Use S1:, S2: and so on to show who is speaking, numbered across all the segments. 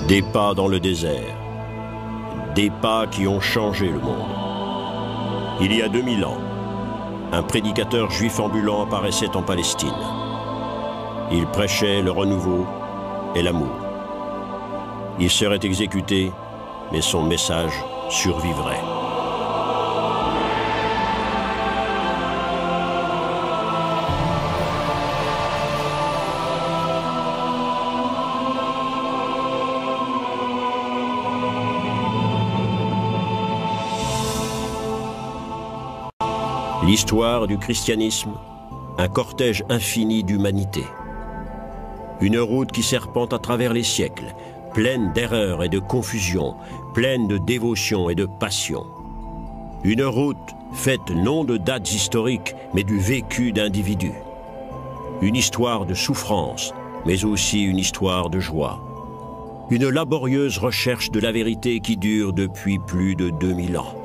S1: Des pas dans le désert. Des pas qui ont changé le monde. Il y a 2000 ans, un prédicateur juif ambulant apparaissait en Palestine. Il prêchait le renouveau et l'amour. Il serait exécuté, mais son message survivrait. L'histoire du christianisme, un cortège infini d'humanité. Une route qui serpente à travers les siècles, pleine d'erreurs et de confusion, pleine de dévotion et de passion. Une route faite non de dates historiques, mais du vécu d'individus. Une histoire de souffrance, mais aussi une histoire de joie. Une laborieuse recherche de la vérité qui dure depuis plus de 2000 ans.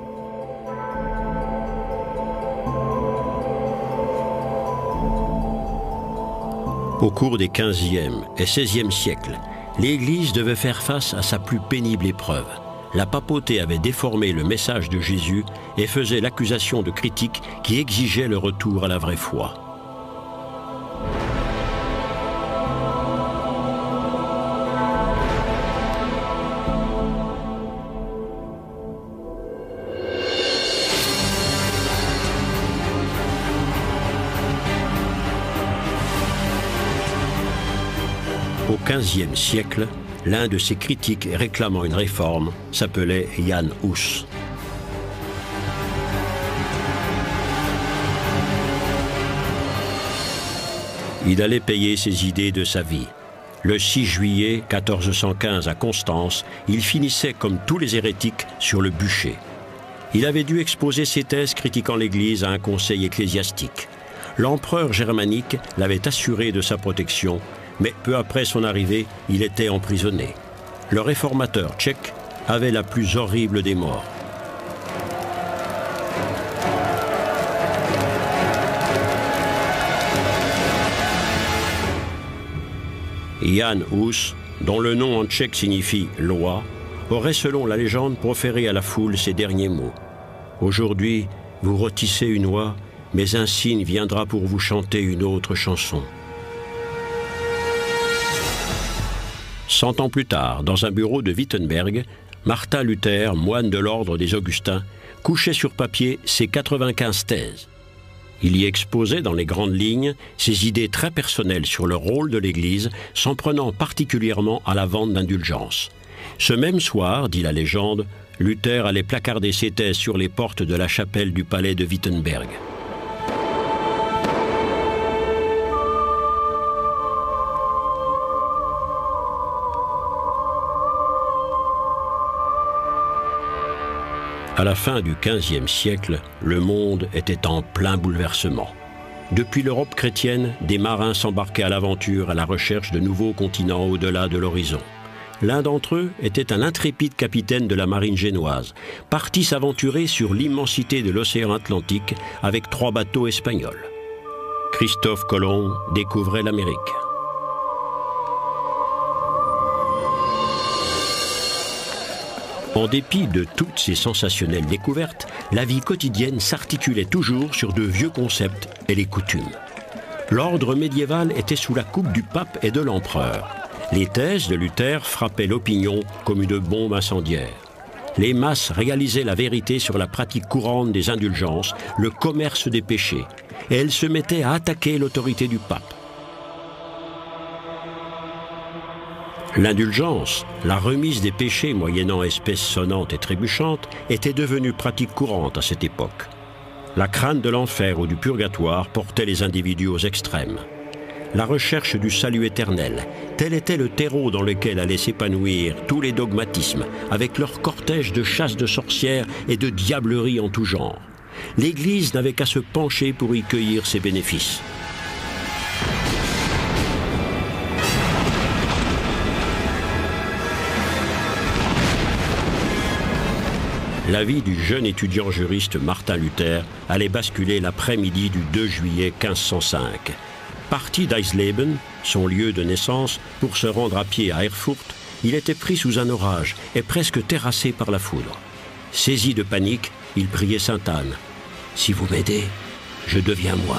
S1: Au cours des 15e et 16e siècles, l'Église devait faire face à sa plus pénible épreuve. La papauté avait déformé le message de Jésus et faisait l'accusation de critiques qui exigeaient le retour à la vraie foi. Au XVe siècle, l'un de ces critiques réclamant une réforme s'appelait Jan Hus. Il allait payer ses idées de sa vie. Le 6 juillet 1415 à Constance, il finissait comme tous les hérétiques sur le bûcher. Il avait dû exposer ses thèses critiquant l'Église à un conseil ecclésiastique. L'empereur germanique l'avait assuré de sa protection, mais peu après son arrivée, il était emprisonné. Le réformateur tchèque avait la plus horrible des morts. Jan Hus, dont le nom en tchèque signifie « loi », aurait selon la légende proféré à la foule ces derniers mots. « Aujourd'hui, vous rôtissez une oie, mais un cygne viendra pour vous chanter une autre chanson. » 100 ans plus tard, dans un bureau de Wittenberg, Martin Luther, moine de l'ordre des Augustins, couchait sur papier ses 95 thèses. Il y exposait dans les grandes lignes ses idées très personnelles sur le rôle de l'Église, s'en prenant particulièrement à la vente d'indulgences. Ce même soir, dit la légende, Luther allait placarder ses thèses sur les portes de la chapelle du palais de Wittenberg. À la fin du XVe siècle, le monde était en plein bouleversement. Depuis l'Europe chrétienne, des marins s'embarquaient à l'aventure à la recherche de nouveaux continents au-delà de l'horizon. L'un d'entre eux était un intrépide capitaine de la marine génoise, parti s'aventurer sur l'immensité de l'océan Atlantique avec 3 bateaux espagnols. Christophe Colomb découvrait l'Amérique. En dépit de toutes ces sensationnelles découvertes, la vie quotidienne s'articulait toujours sur de vieux concepts et les coutumes. L'ordre médiéval était sous la coupe du pape et de l'empereur. Les thèses de Luther frappaient l'opinion comme une bombe incendiaire. Les masses réalisaient la vérité sur la pratique courante des indulgences, le commerce des péchés, et elles se mettaient à attaquer l'autorité du pape. L'indulgence, la remise des péchés moyennant espèces sonnantes et trébuchantes, était devenue pratique courante à cette époque. La crainte de l'enfer ou du purgatoire portait les individus aux extrêmes. La recherche du salut éternel, tel était le terreau dans lequel allaient s'épanouir tous les dogmatismes, avec leur cortège de chasses de sorcières et de diableries en tout genre. L'Église n'avait qu'à se pencher pour y cueillir ses bénéfices. La vie du jeune étudiant juriste Martin Luther allait basculer l'après-midi du 2 juillet 1505. Parti d'Eisleben, son lieu de naissance, pour se rendre à pied à Erfurt, il était pris sous un orage et presque terrassé par la foudre. Saisi de panique, il priait sainte Anne. « Si vous m'aidez, je deviens moine. »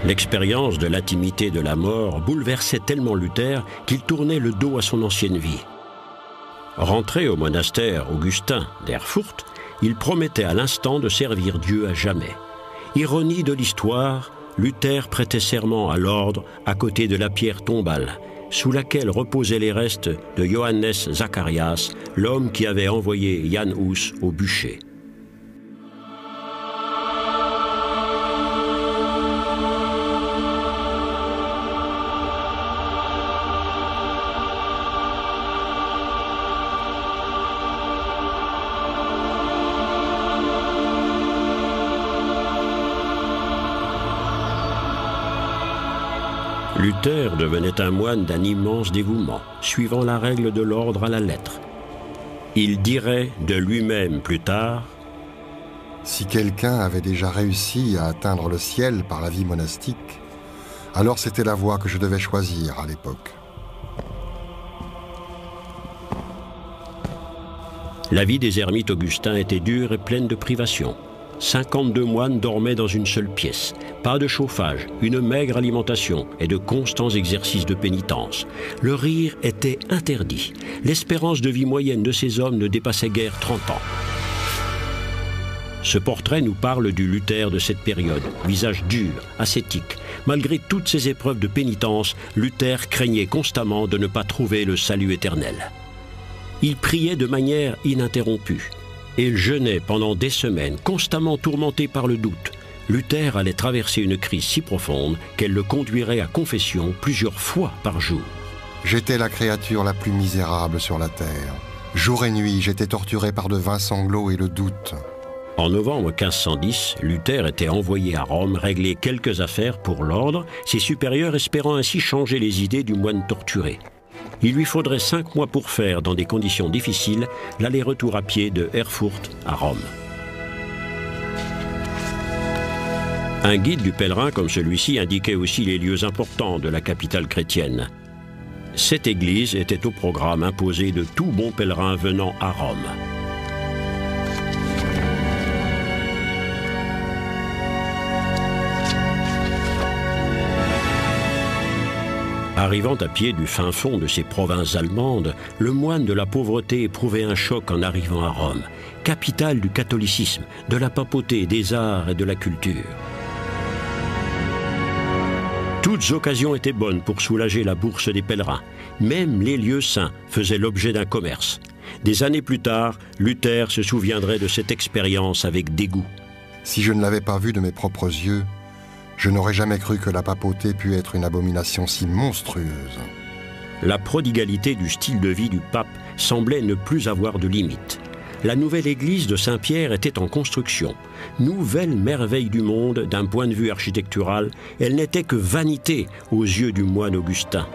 S1: L'expérience de l'intimité de la mort bouleversait tellement Luther qu'il tournait le dos à son ancienne vie. Rentré au monastère augustin d'Erfurt, il promettait à l'instant de servir Dieu à jamais. Ironie de l'histoire, Luther prêtait serment à l'ordre à côté de la pierre tombale, sous laquelle reposaient les restes de Johannes Zacharias, l'homme qui avait envoyé Jan Hus au bûcher. Luther devenait un moine d'un immense dévouement, suivant la règle de l'ordre à la lettre. Il dirait de lui-même plus tard : «
S2: Si quelqu'un avait déjà réussi à atteindre le ciel par la vie monastique, alors c'était la voie que je devais choisir à l'époque. »
S1: La vie des ermites augustins était dure et pleine de privations. 52 moines dormaient dans une seule pièce. Pas de chauffage, une maigre alimentation et de constants exercices de pénitence. Le rire était interdit. L'espérance de vie moyenne de ces hommes ne dépassait guère 30 ans. Ce portrait nous parle du Luther de cette période, visage dur, ascétique. Malgré toutes ces épreuves de pénitence, Luther craignait constamment de ne pas trouver le salut éternel. Il priait de manière ininterrompue. Et il jeûnait pendant des semaines, constamment tourmenté par le doute. Luther allait traverser une crise si profonde qu'elle le conduirait à confession plusieurs fois par jour.
S2: J'étais la créature la plus misérable sur la terre. Jour et nuit, j'étais torturé par de vains sanglots et le doute.
S1: En novembre 1510, Luther était envoyé à Rome régler quelques affaires pour l'ordre, ses supérieurs espérant ainsi changer les idées du moine torturé. Il lui faudrait 5 mois pour faire, dans des conditions difficiles, l'aller-retour à pied de Erfurt à Rome. Un guide du pèlerin comme celui-ci indiquait aussi les lieux importants de la capitale chrétienne. Cette église était au programme imposé de tout bon pèlerin venant à Rome. Arrivant à pied du fin fond de ces provinces allemandes, le moine de la pauvreté éprouvait un choc en arrivant à Rome, capitale du catholicisme, de la papauté, des arts et de la culture. Toutes occasions étaient bonnes pour soulager la bourse des pèlerins. Même les lieux saints faisaient l'objet d'un commerce. Des années plus tard, Luther se souviendrait de cette expérience avec dégoût.
S2: Si je ne l'avais pas vu de mes propres yeux, je n'aurais jamais cru que la papauté pût être une abomination si monstrueuse.
S1: La prodigalité du style de vie du pape semblait ne plus avoir de limite. La nouvelle église de Saint-Pierre était en construction. Nouvelle merveille du monde d'un point de vue architectural, elle n'était que vanité aux yeux du moine augustin.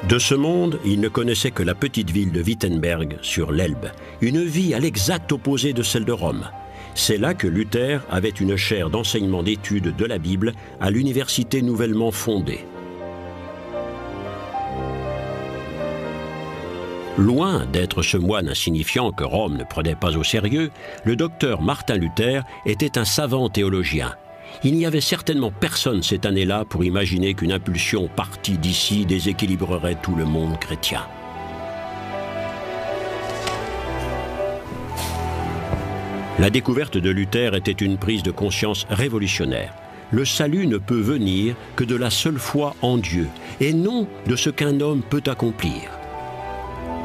S1: De ce monde, il ne connaissait que la petite ville de Wittenberg sur l'Elbe, une vie à l'exact opposé de celle de Rome. C'est là que Luther avait une chaire d'enseignement d'études de la Bible à l'université nouvellement fondée. Loin d'être ce moine insignifiant que Rome ne prenait pas au sérieux, le docteur Martin Luther était un savant théologien. Il n'y avait certainement personne cette année-là pour imaginer qu'une impulsion partie d'ici déséquilibrerait tout le monde chrétien. La découverte de Luther était une prise de conscience révolutionnaire. Le salut ne peut venir que de la seule foi en Dieu, et non de ce qu'un homme peut accomplir.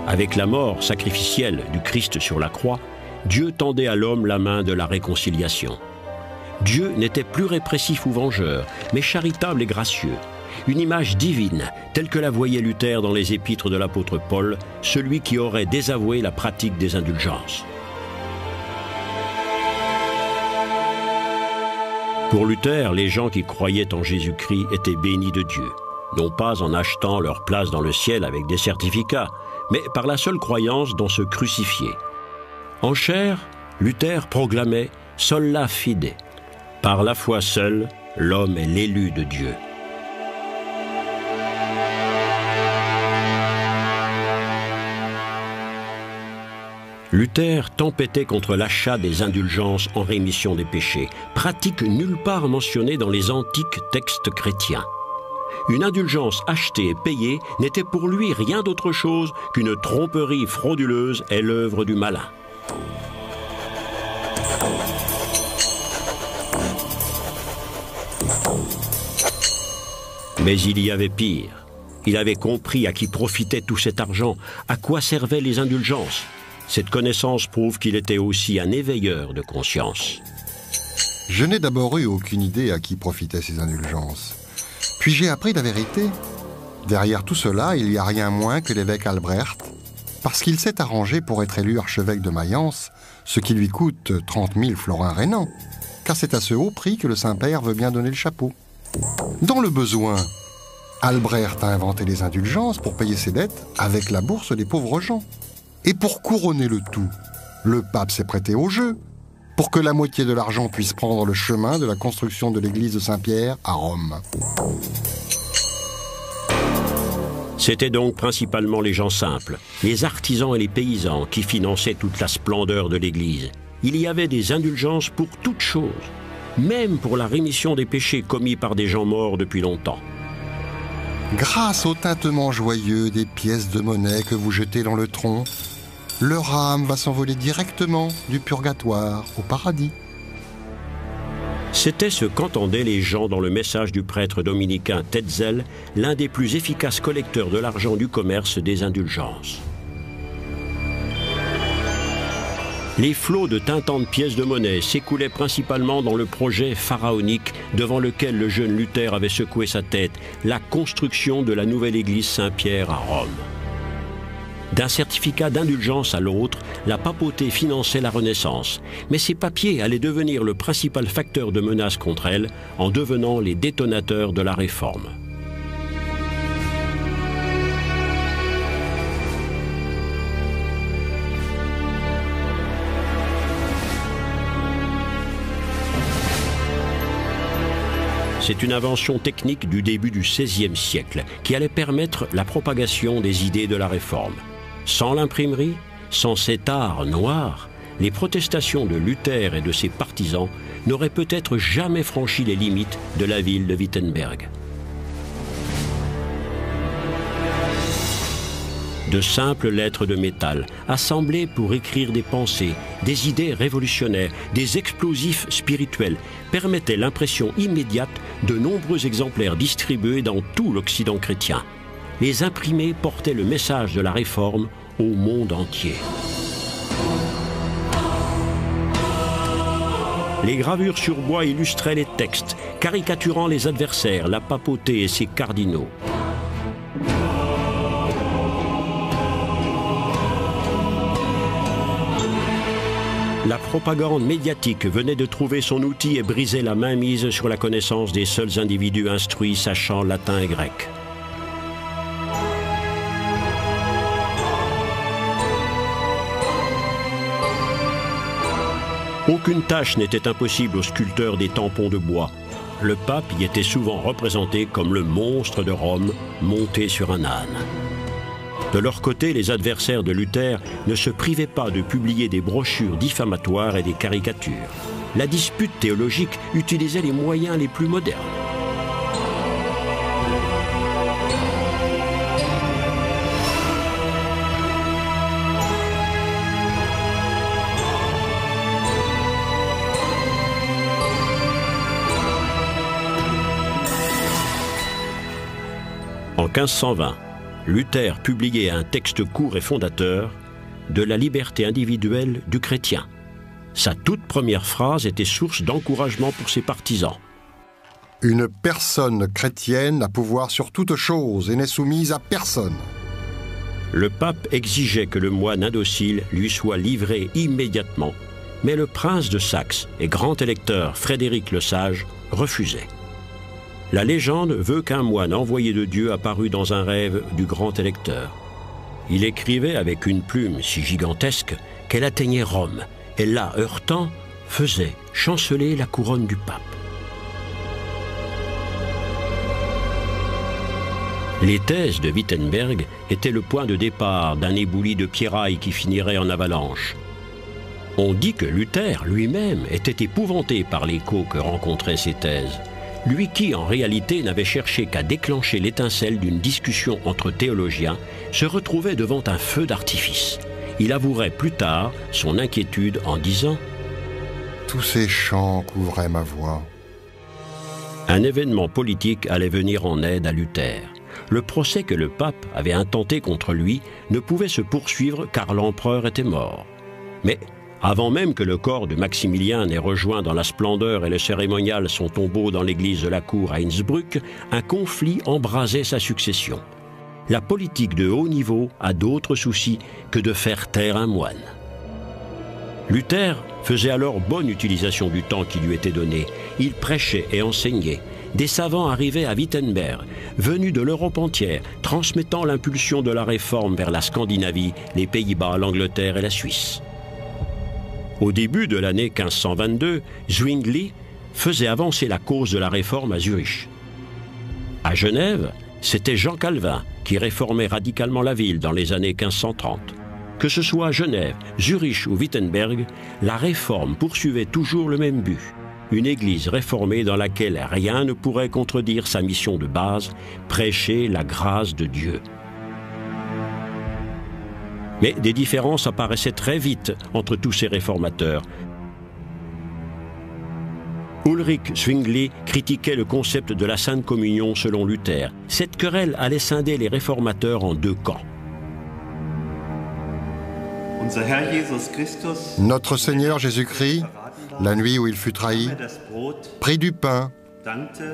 S1: Avec la mort sacrificielle du Christ sur la croix, Dieu tendait à l'homme la main de la réconciliation. Dieu n'était plus répressif ou vengeur, mais charitable et gracieux. Une image divine, telle que la voyait Luther dans les épîtres de l'apôtre Paul, celui qui aurait désavoué la pratique des indulgences. Pour Luther, les gens qui croyaient en Jésus-Christ étaient bénis de Dieu, non pas en achetant leur place dans le ciel avec des certificats, mais par la seule croyance dans ce crucifié. En chair, Luther proclamait « Sola fide ». Par la foi seule, l'homme est l'élu de Dieu. Luther tempêtait contre l'achat des indulgences en rémission des péchés, pratique nulle part mentionnée dans les antiques textes chrétiens. Une indulgence achetée et payée n'était pour lui rien d'autre chose qu'une tromperie frauduleuse et l'œuvre du malin. Mais il y avait pire. Il avait compris à qui profitait tout cet argent, à quoi servaient les indulgences. Cette connaissance prouve qu'il était aussi un éveilleur de conscience.
S2: Je n'ai d'abord eu aucune idée à qui profitaient ces indulgences. Puis j'ai appris la vérité. Derrière tout cela, il n'y a rien moins que l'évêque Albrecht, parce qu'il s'est arrangé pour être élu archevêque de Mayence, ce qui lui coûte 30 000 florins rhénans, car c'est à ce haut prix que le Saint-Père veut bien donner le chapeau. Dans le besoin, Albrecht a inventé les indulgences pour payer ses dettes avec la bourse des pauvres gens. Et pour couronner le tout, le pape s'est prêté au jeu pour que la moitié de l'argent puisse prendre le chemin de la construction de l'église de Saint-Pierre à Rome.
S1: C'étaient donc principalement les gens simples, les artisans et les paysans qui finançaient toute la splendeur de l'église. Il y avait des indulgences pour toutes choses, même pour la rémission des péchés commis par des gens morts depuis longtemps.
S2: Grâce au tintement joyeux des pièces de monnaie que vous jetez dans le tronc, leur âme va s'envoler directement du purgatoire au paradis.
S1: C'était ce qu'entendaient les gens dans le message du prêtre dominicain Tetzel, l'un des plus efficaces collecteurs de l'argent du commerce des indulgences. Les flots de tintantes pièces de monnaie s'écoulaient principalement dans le projet pharaonique devant lequel le jeune Luther avait secoué sa tête, la construction de la nouvelle église Saint-Pierre à Rome. D'un certificat d'indulgence à l'autre, la papauté finançait la Renaissance, mais ces papiers allaient devenir le principal facteur de menace contre elle en devenant les détonateurs de la Réforme. C'est une invention technique du début du XVIe siècle qui allait permettre la propagation des idées de la Réforme. Sans l'imprimerie, sans cet art noir, les protestations de Luther et de ses partisans n'auraient peut-être jamais franchi les limites de la ville de Wittenberg. De simples lettres de métal, assemblées pour écrire des pensées, des idées révolutionnaires, des explosifs spirituels, permettaient l'impression immédiate de nombreux exemplaires distribués dans tout l'Occident chrétien. Les imprimés portaient le message de la Réforme au monde entier. Les gravures sur bois illustraient les textes, caricaturant les adversaires, la papauté et ses cardinaux. La propagande médiatique venait de trouver son outil et brisait la mainmise sur la connaissance des seuls individus instruits sachant latin et grec. Aucune tâche n'était impossible aux sculpteurs des tampons de bois. Le pape y était souvent représenté comme le monstre de Rome monté sur un âne. De leur côté, les adversaires de Luther ne se privaient pas de publier des brochures diffamatoires et des caricatures. La dispute théologique utilisait les moyens les plus modernes. En 1520, Luther publiait un texte court et fondateur de la liberté individuelle du chrétien. Sa toute première phrase était source d'encouragement pour ses partisans.
S2: Une personne chrétienne a pouvoir sur toute chose et n'est soumise à personne.
S1: Le pape exigeait que le moine indocile lui soit livré immédiatement, mais le prince de Saxe et grand électeur Frédéric le Sage refusait. La légende veut qu'un moine envoyé de Dieu apparut dans un rêve du grand électeur. il écrivait avec une plume si gigantesque qu'elle atteignait Rome et là, heurtant, faisait chanceler la couronne du pape. Les thèses de Wittenberg étaient le point de départ d'un éboulis de pierrailles qui finirait en avalanche. On dit que Luther lui-même était épouvanté par l'écho que rencontraient ces thèses. Lui qui, en réalité, n'avait cherché qu'à déclencher l'étincelle d'une discussion entre théologiens, se retrouvait devant un feu d'artifice. Il avouerait plus tard son inquiétude en disant «
S2: Tous ces chants couvraient ma voix. »
S1: Un événement politique allait venir en aide à Luther. Le procès que le pape avait intenté contre lui ne pouvait se poursuivre car l'empereur était mort. Mais avant même que le corps de Maximilien n'ait rejoint dans la splendeur et le cérémonial son tombeau dans l'église de la cour à Innsbruck, un conflit embrasait sa succession. La politique de haut niveau a d'autres soucis que de faire taire un moine. Luther faisait alors bonne utilisation du temps qui lui était donné. Il prêchait et enseignait. Des savants arrivaient à Wittenberg, venus de l'Europe entière, transmettant l'impulsion de la réforme vers la Scandinavie, les Pays-Bas, l'Angleterre et la Suisse. Au début de l'année 1522, Zwingli faisait avancer la cause de la réforme à Zurich. À Genève, c'était Jean Calvin qui réformait radicalement la ville dans les années 1530. Que ce soit à Genève, Zurich ou Wittenberg, la réforme poursuivait toujours le même but. Une église réformée dans laquelle rien ne pourrait contredire sa mission de base, prêcher la grâce de Dieu. Mais des différences apparaissaient très vite entre tous ces réformateurs. Ulrich Zwingli critiquait le concept de la Sainte Communion selon Luther. Cette querelle allait scinder les réformateurs en deux camps.
S2: Notre Seigneur Jésus-Christ, la nuit où il fut trahi, prit du pain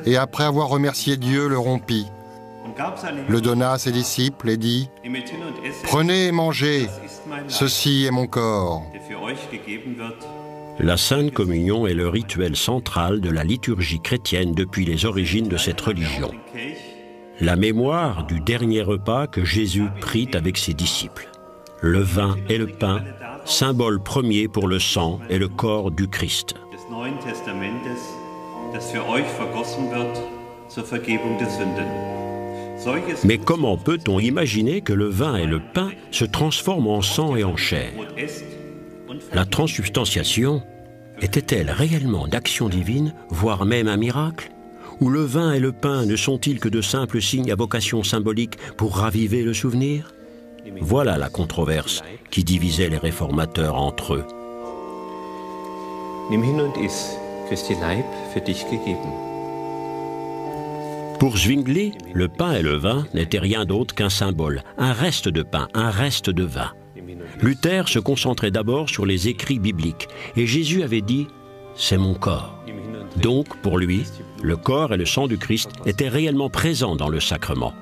S2: et après avoir remercié Dieu, le rompit, le donna à ses disciples et dit « Prenez et mangez, ceci est mon corps. »
S1: La Sainte Communion est le rituel central de la liturgie chrétienne depuis les origines de cette religion. La mémoire du dernier repas que Jésus prit avec ses disciples. Le vin et le pain, symbole premier pour le sang et le corps du Christ. Mais comment peut-on imaginer que le vin et le pain se transforment en sang et en chair? La transsubstantiation était-elle réellement d'action divine, voire même un miracle? Ou le vin et le pain ne sont-ils que de simples signes à vocation symbolique pour raviver le souvenir? Voilà la controverse qui divisait les réformateurs entre eux.
S3: Nimm hin und iss, Christi Leib für dich gegeben.
S1: Pour Zwingli, le pain et le vin n'étaient rien d'autre qu'un symbole, un reste de pain, un reste de vin. Luther se concentrait d'abord sur les écrits bibliques, et Jésus avait dit « c'est mon corps ». Donc, pour lui, le corps et le sang du Christ étaient réellement présents dans le sacrement.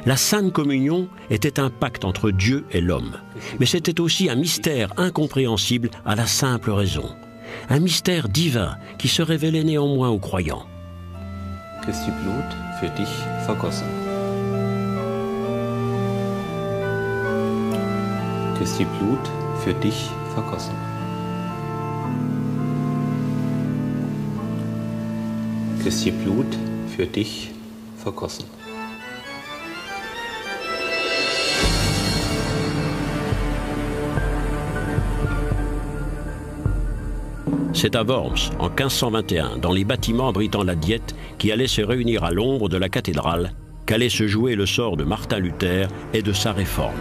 S1: La Sainte Communion était un pacte entre Dieu et l'homme, mais c'était aussi un mystère incompréhensible à la simple raison. Un mystère divin qui se révélait néanmoins aux croyants.
S3: Christi Blut für dich vergossen. Christi Blut für dich vergossen. Christi Blut für dich vergossen.
S1: C'est à Worms, en 1521, dans les bâtiments abritant la Diète, qui allait se réunir à l'ombre de la cathédrale, qu'allait se jouer le sort de Martin Luther et de sa réforme.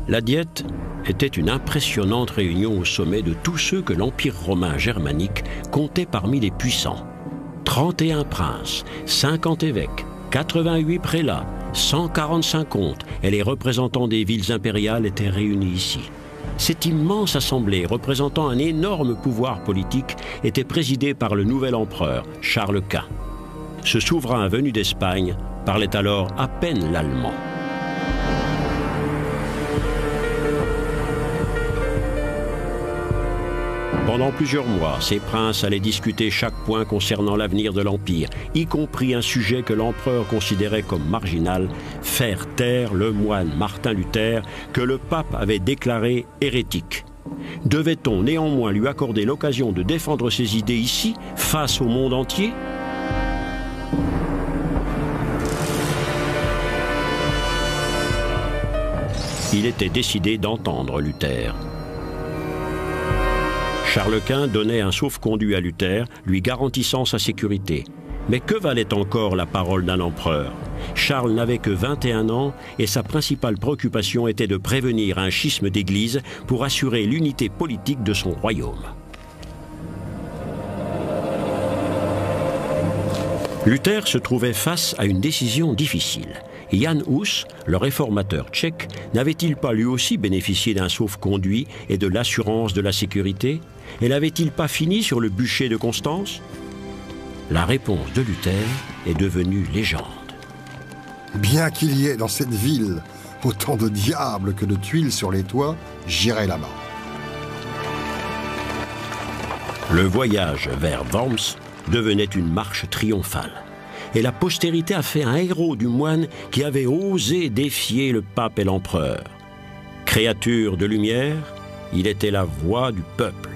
S1: La Diète était une impressionnante réunion au sommet de tous ceux que l'Empire romain germanique comptait parmi les puissants. 31 princes, 50 évêques, 88 prélats, 145 comtes et les représentants des villes impériales étaient réunis ici. Cette immense assemblée, représentant un énorme pouvoir politique, était présidée par le nouvel empereur, Charles Quint. Ce souverain venu d'Espagne parlait alors à peine l'allemand. Pendant plusieurs mois, ces princes allaient discuter chaque point concernant l'avenir de l'Empire, y compris un sujet que l'empereur considérait comme marginal, faire taire le moine Martin Luther que le pape avait déclaré hérétique. Devait-on néanmoins lui accorder l'occasion de défendre ses idées ici, face au monde entier ? Il était décidé d'entendre Luther. Charles Quint donnait un sauf-conduit à Luther, lui garantissant sa sécurité. Mais que valait encore la parole d'un empereur ? Charles n'avait que 21 ans et sa principale préoccupation était de prévenir un schisme d'église pour assurer l'unité politique de son royaume. Luther se trouvait face à une décision difficile. Jan Hus, le réformateur tchèque, n'avait-il pas lui aussi bénéficié d'un sauf-conduit et de l'assurance de la sécurité ? Et n'avait-il pas fini sur le bûcher de Constance ? La réponse de Luther est devenue légende.
S2: Bien qu'il y ait dans cette ville autant de diables que de tuiles sur les toits, j'irai là-bas.
S1: Le voyage vers Worms devenait une marche triomphale. Et la postérité a fait un héros du moine qui avait osé défier le pape et l'empereur. Créature de lumière, il était la voix du peuple.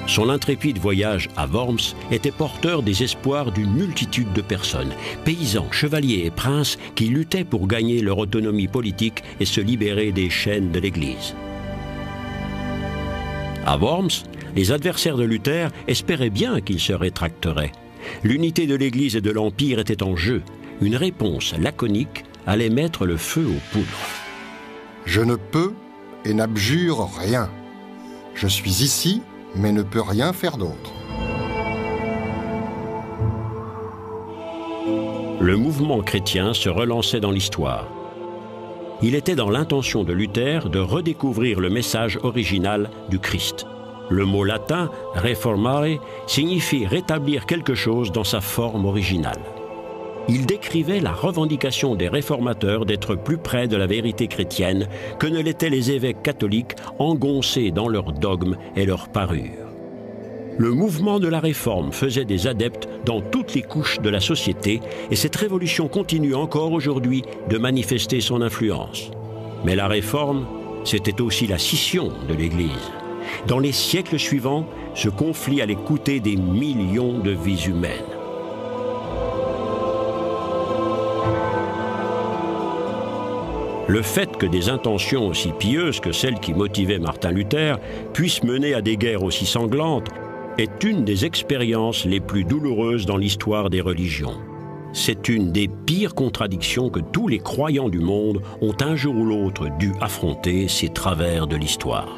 S1: Son intrépide voyage à Worms était porteur des espoirs d'une multitude de personnes, paysans, chevaliers et princes qui luttaient pour gagner leur autonomie politique et se libérer des chaînes de l'Église. À Worms, les adversaires de Luther espéraient bien qu'il se rétracterait. L'unité de l'Église et de l'Empire était en jeu. Une réponse laconique allait mettre le feu aux poudres.
S2: Je ne peux et n'abjure rien. Je suis ici, mais ne peux rien faire d'autre.
S1: Le mouvement chrétien se relançait dans l'histoire. Il était dans l'intention de Luther de redécouvrir le message original du Christ. Le mot latin « reformare » signifie rétablir quelque chose dans sa forme originale. Il décrivait la revendication des réformateurs d'être plus près de la vérité chrétienne que ne l'étaient les évêques catholiques engoncés dans leurs dogmes et leurs parures. Le mouvement de la Réforme faisait des adeptes dans toutes les couches de la société et cette révolution continue encore aujourd'hui de manifester son influence. Mais la Réforme, c'était aussi la scission de l'Église. Dans les siècles suivants, ce conflit allait coûter des millions de vies humaines. Le fait que des intentions aussi pieuses que celles qui motivaient Martin Luther puissent mener à des guerres aussi sanglantes est une des expériences les plus douloureuses dans l'histoire des religions. C'est une des pires contradictions que tous les croyants du monde ont un jour ou l'autre dû affronter ces travers de l'histoire.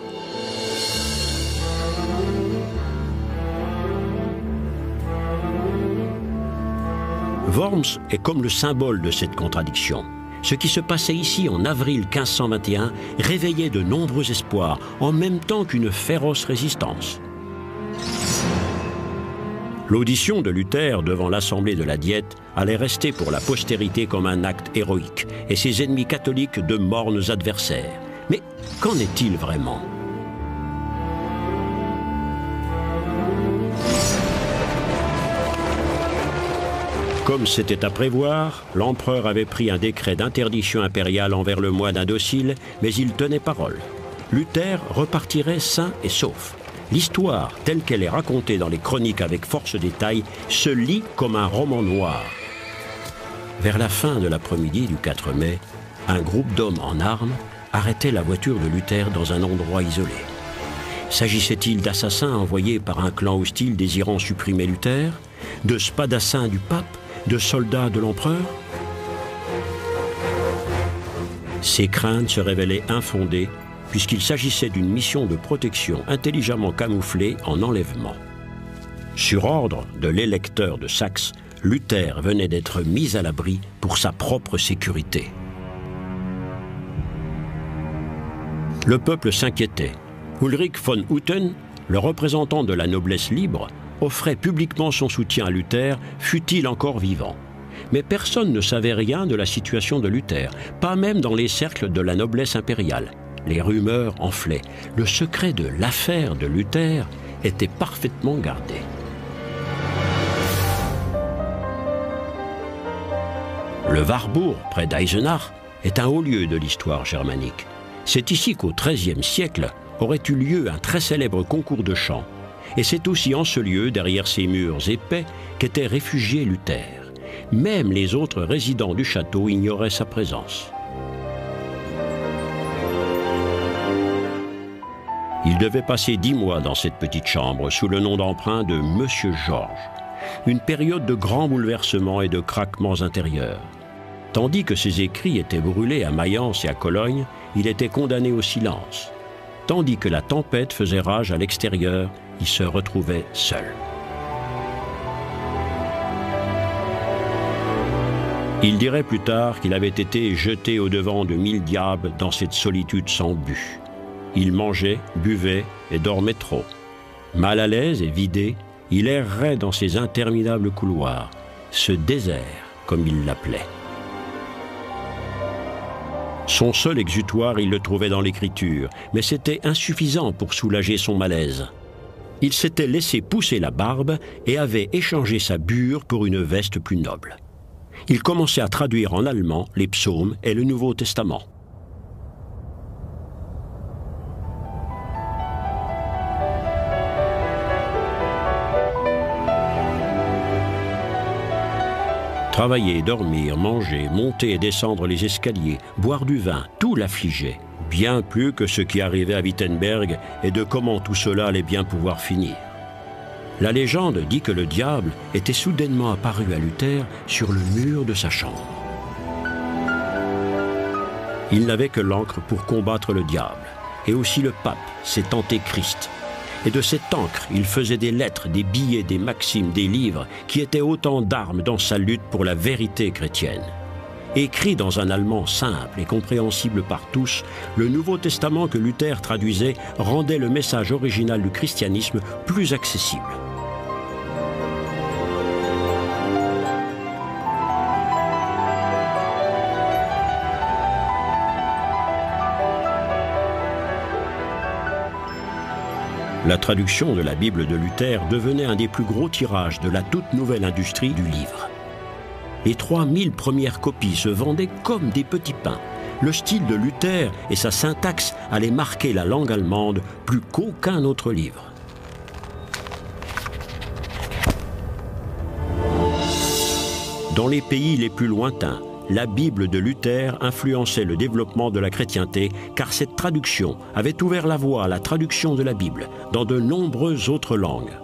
S1: Worms est comme le symbole de cette contradiction. Ce qui se passait ici en avril 1521 réveillait de nombreux espoirs, en même temps qu'une féroce résistance. L'audition de Luther devant l'Assemblée de la Diète allait rester pour la postérité comme un acte héroïque, et ses ennemis catholiques de mornes adversaires. Mais qu'en est-il vraiment ? Comme c'était à prévoir, l'empereur avait pris un décret d'interdiction impériale envers le moine indocile, mais il tenait parole. Luther repartirait sain et sauf. L'histoire, telle qu'elle est racontée dans les chroniques avec force détail, se lit comme un roman noir. Vers la fin de l'après-midi du 4 mai, un groupe d'hommes en armes arrêtait la voiture de Luther dans un endroit isolé. S'agissait-il d'assassins envoyés par un clan hostile désirant supprimer Luther, de spadassins du pape, de soldats de l'empereur? Ces craintes se révélaient infondées puisqu'il s'agissait d'une mission de protection intelligemment camouflée en enlèvement. Sur ordre de l'électeur de Saxe, Luther venait d'être mis à l'abri pour sa propre sécurité. Le peuple s'inquiétait. Ulrich von Hutten, le représentant de la noblesse libre, offrait publiquement son soutien à Luther, fût-il encore vivant. Mais personne ne savait rien de la situation de Luther, pas même dans les cercles de la noblesse impériale. les rumeurs enflaient. Le secret de l'affaire de Luther était parfaitement gardé. Le Warburg, près d'Eisenach, est un haut lieu de l'histoire germanique. C'est ici qu'au XIIIe siècle aurait eu lieu un très célèbre concours de chant. Et c'est aussi en ce lieu, derrière ces murs épais, qu'était réfugié Luther. Même les autres résidents du château ignoraient sa présence. Il devait passer 10 mois dans cette petite chambre sous le nom d'emprunt de Monsieur Georges. Une période de grands bouleversements et de craquements intérieurs. Tandis que ses écrits étaient brûlés à Mayence et à Cologne, il était condamné au silence. Tandis que la tempête faisait rage à l'extérieur, il se retrouvait seul. Il dirait plus tard qu'il avait été jeté au-devant de 1000 diables dans cette solitude sans but. Il mangeait, buvait et dormait trop. Mal à l'aise et vidé, il errait dans ces interminables couloirs, ce désert, comme il l'appelait. Son seul exutoire, il le trouvait dans l'écriture, mais c'était insuffisant pour soulager son malaise. Il s'était laissé pousser la barbe et avait échangé sa bure pour une veste plus noble. Il commençait à traduire en allemand les psaumes et le Nouveau Testament. Travailler, dormir, manger, monter et descendre les escaliers, boire du vin, tout l'affligeait, bien plus que ce qui arrivait à Wittenberg et de comment tout cela allait bien pouvoir finir. La légende dit que le diable était soudainement apparu à Luther sur le mur de sa chambre. Il n'avait que l'encre pour combattre le diable, et aussi le pape, cet antéchrist. Et de cette encre, il faisait des lettres, des billets, des maximes, des livres, qui étaient autant d'armes dans sa lutte pour la vérité chrétienne. Écrit dans un allemand simple et compréhensible par tous, le Nouveau Testament que Luther traduisait rendait le message original du christianisme plus accessible. La traduction de la Bible de Luther devenait un des plus gros tirages de la toute nouvelle industrie du livre. Les 3000 premières copies se vendaient comme des petits pains. Le style de Luther et sa syntaxe allaient marquer la langue allemande plus qu'aucun autre livre. Dans les pays les plus lointains, la Bible de Luther influençait le développement de la chrétienté car cette traduction avait ouvert la voie à la traduction de la Bible dans de nombreuses autres langues.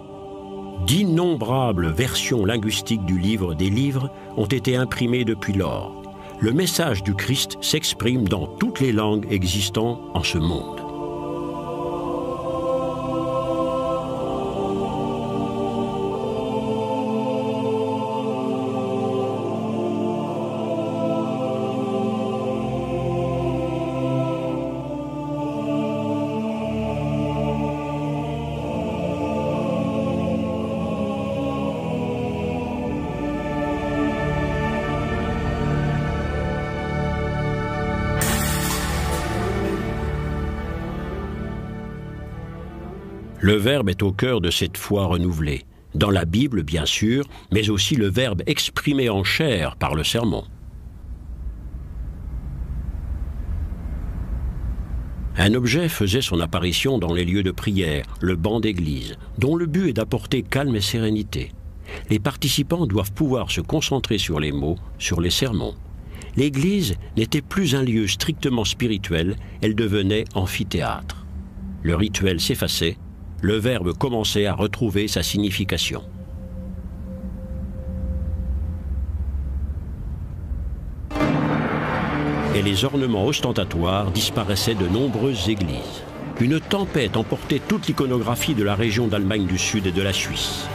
S1: D'innombrables versions linguistiques du livre des livres ont été imprimées depuis lors. Le message du Christ s'exprime dans toutes les langues existant en ce monde. Le Verbe est au cœur de cette foi renouvelée, dans la Bible bien sûr, mais aussi le Verbe exprimé en chair par le sermon. Un objet faisait son apparition dans les lieux de prière, le banc d'église, dont le but est d'apporter calme et sérénité. Les participants doivent pouvoir se concentrer sur les mots, sur les sermons. L'église n'était plus un lieu strictement spirituel, elle devenait amphithéâtre. Le rituel s'effaçait, le verbe commençait à retrouver sa signification. Et les ornements ostentatoires disparaissaient de nombreuses églises. Une tempête emportait toute l'iconographie de la région d'Allemagne du Sud et de la Suisse.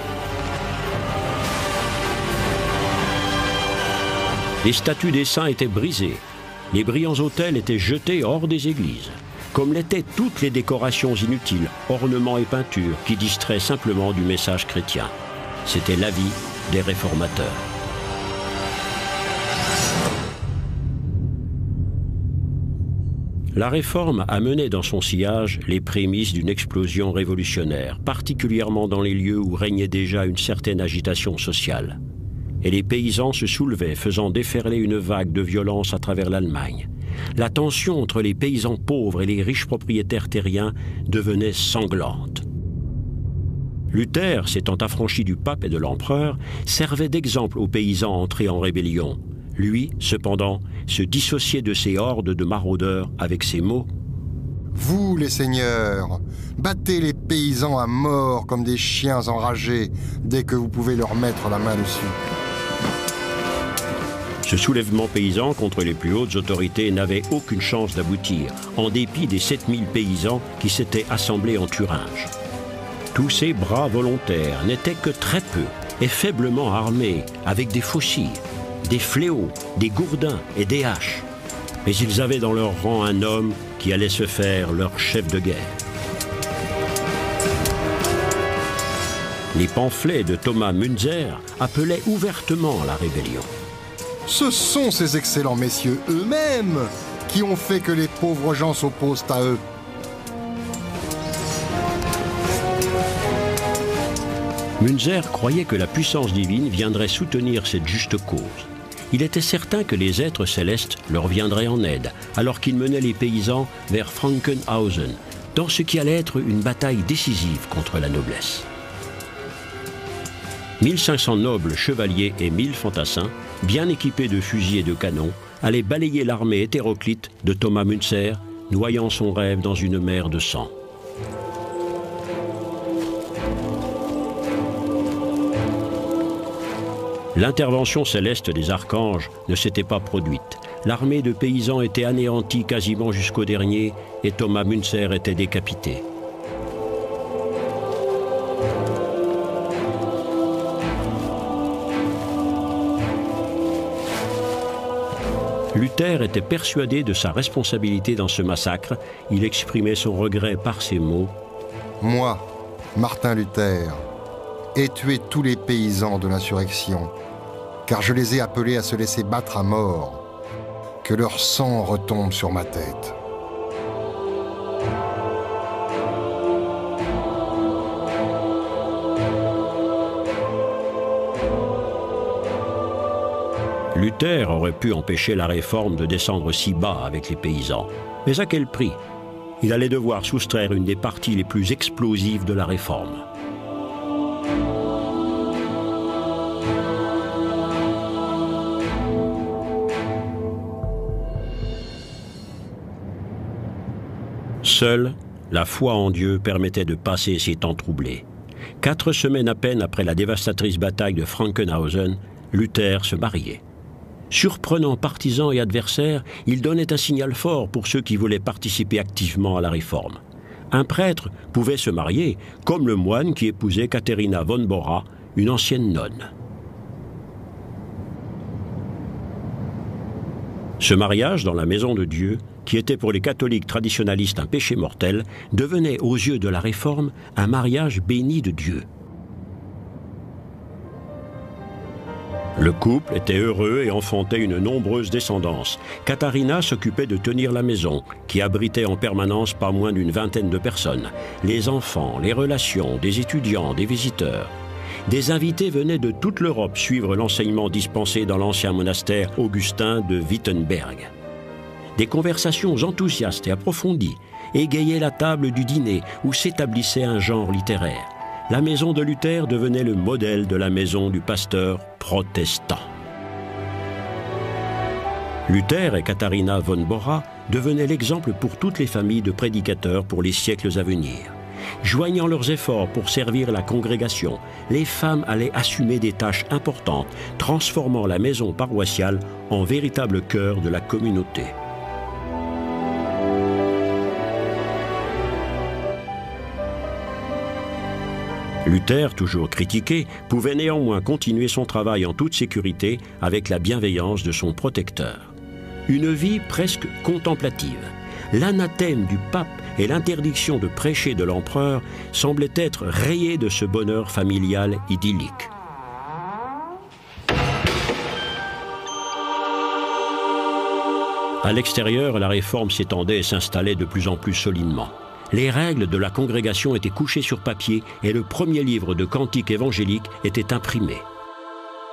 S1: Les statues des saints étaient brisées, les brillants autels étaient jetés hors des églises, comme l'étaient toutes les décorations inutiles, ornements et peintures qui distraient simplement du message chrétien. C'était l'avis des réformateurs. La Réforme amenait dans son sillage les prémices d'une explosion révolutionnaire, particulièrement dans les lieux où régnait déjà une certaine agitation sociale. Et les paysans se soulevaient, faisant déferler une vague de violence à travers l'Allemagne. La tension entre les paysans pauvres et les riches propriétaires terriens devenait sanglante. Luther, s'étant affranchi du pape et de l'empereur, servait d'exemple aux paysans entrés en rébellion. Lui, cependant, se dissociait de ces hordes de maraudeurs avec ces mots «
S2: Vous, les seigneurs, battez les paysans à mort comme des chiens enragés dès que vous pouvez leur mettre la main dessus. »
S1: Ce soulèvement paysan contre les plus hautes autorités n'avait aucune chance d'aboutir, en dépit des 7000 paysans qui s'étaient assemblés en Thuringe. Tous ces bras volontaires n'étaient que très peu et faiblement armés, avec des faucilles, des fléaux, des gourdins et des haches. Mais ils avaient dans leur rang un homme qui allait se faire leur chef de guerre. Les pamphlets de Thomas Münzer appelaient ouvertement la rébellion.
S2: Ce sont ces excellents messieurs eux-mêmes qui ont fait que les pauvres gens s'opposent à eux.
S1: Münzer croyait que la puissance divine viendrait soutenir cette juste cause. Il était certain que les êtres célestes leur viendraient en aide, alors qu'ils menaient les paysans vers Frankenhausen, dans ce qui allait être une bataille décisive contre la noblesse. 1500 nobles chevaliers et 1000 fantassins, bien équipés de fusils et de canons, allaient balayer l'armée hétéroclite de Thomas Münzer, noyant son rêve dans une mer de sang. L'intervention céleste des archanges ne s'était pas produite. L'armée de paysans était anéantie quasiment jusqu'au dernier et Thomas Münzer était décapité. Luther était persuadé de sa responsabilité dans ce massacre. Il exprimait son regret par ces mots.
S2: « Moi, Martin Luther, ai tué tous les paysans de l'insurrection, car je les ai appelés à se laisser battre à mort. Que leur sang retombe sur ma tête. »
S1: Luther aurait pu empêcher la réforme de descendre si bas avec les paysans. Mais à quel prix? Il allait devoir soustraire une des parties les plus explosives de la réforme. Seule, la foi en Dieu permettait de passer ces temps troublés. 4 semaines à peine après la dévastatrice bataille de Frankenhausen, Luther se mariait. Surprenant partisans et adversaires, il donnait un signal fort pour ceux qui voulaient participer activement à la réforme. Un prêtre pouvait se marier, comme le moine qui épousait Katharina von Bora, une ancienne nonne. Ce mariage dans la maison de Dieu, qui était pour les catholiques traditionalistes un péché mortel, devenait aux yeux de la Réforme un mariage béni de Dieu. Le couple était heureux et enfantait une nombreuse descendance. Katharina s'occupait de tenir la maison, qui abritait en permanence pas moins d'une vingtaine de personnes. Les enfants, les relations, des étudiants, des visiteurs. Des invités venaient de toute l'Europe suivre l'enseignement dispensé dans l'ancien monastère augustin de Wittenberg. Des conversations enthousiastes et approfondies égayaient la table du dîner où s'établissait un genre littéraire. La maison de Luther devenait le modèle de la maison du pasteur protestant. Luther et Katharina von Bora devenaient l'exemple pour toutes les familles de prédicateurs pour les siècles à venir. Joignant leurs efforts pour servir la congrégation, les femmes allaient assumer des tâches importantes, transformant la maison paroissiale en véritable cœur de la communauté. Luther, toujours critiqué, pouvait néanmoins continuer son travail en toute sécurité avec la bienveillance de son protecteur. Une vie presque contemplative. L'anathème du pape et l'interdiction de prêcher de l'empereur semblaient être rayés de ce bonheur familial idyllique. À l'extérieur, la réforme s'étendait et s'installait de plus en plus solidement. Les règles de la congrégation étaient couchées sur papier et le premier livre de cantiques évangéliques était imprimé.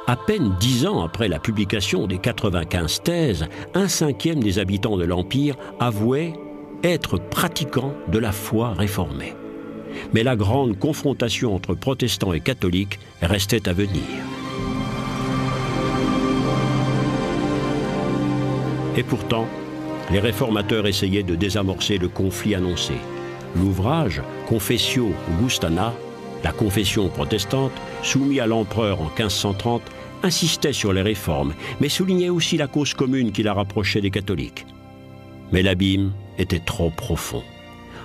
S1: À peine 10 ans après la publication des 95 thèses, 1/5 des habitants de l'Empire avouaient être pratiquants de la foi réformée. Mais la grande confrontation entre protestants et catholiques restait à venir. Et pourtant, les réformateurs essayaient de désamorcer le conflit annoncé. L'ouvrage Confessio Augustana, la confession protestante, soumis à l'empereur en 1530, insistait sur les réformes, mais soulignait aussi la cause commune qui la rapprochait des catholiques. Mais l'abîme était trop profond.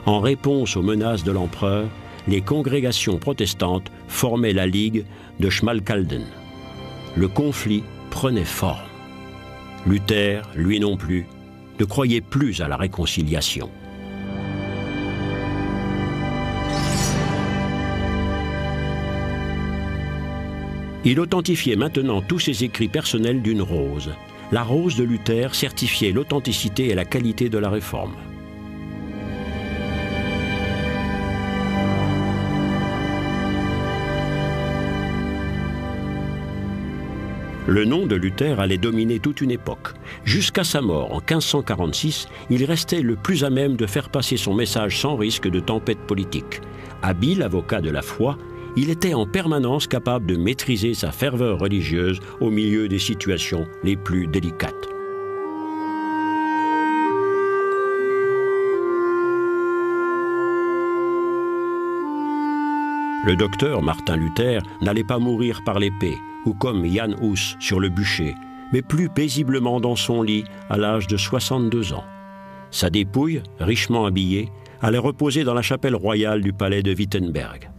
S1: En réponse aux menaces de l'empereur, les congrégations protestantes formaient la Ligue de Schmalkalden. Le conflit prenait forme. Luther, lui non plus, ne croyait plus à la réconciliation. Il authentifiait maintenant tous ses écrits personnels d'une rose. La rose de Luther certifiait l'authenticité et la qualité de la réforme. Le nom de Luther allait dominer toute une époque. Jusqu'à sa mort en 1546, il restait le plus à même de faire passer son message sans risque de tempête politique. Habile avocat de la foi, il était en permanence capable de maîtriser sa ferveur religieuse au milieu des situations les plus délicates. Le docteur Martin Luther n'allait pas mourir par l'épée, ou comme Jan Hus sur le bûcher, mais plus paisiblement dans son lit à l'âge de 62 ans. Sa dépouille, richement habillée, allait reposer dans la chapelle royale du palais de Wittenberg.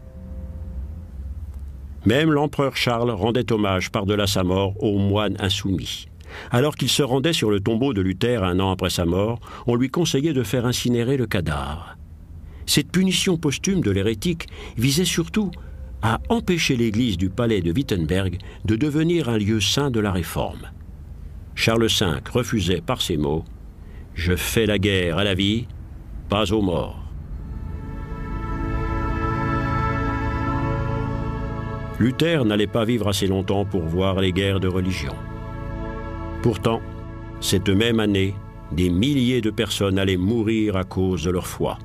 S1: Même l'empereur Charles rendait hommage par-delà sa mort aux moines insoumis. Alors qu'il se rendait sur le tombeau de Luther 1 an après sa mort, on lui conseillait de faire incinérer le cadavre. Cette punition posthume de l'hérétique visait surtout à empêcher l'église du palais de Wittenberg de devenir un lieu saint de la Réforme. Charles V refusait par ces mots « Je fais la guerre à la vie, pas aux morts ». Luther n'allait pas vivre assez longtemps pour voir les guerres de religion. Pourtant, cette même année, des milliers de personnes allaient mourir à cause de leur foi.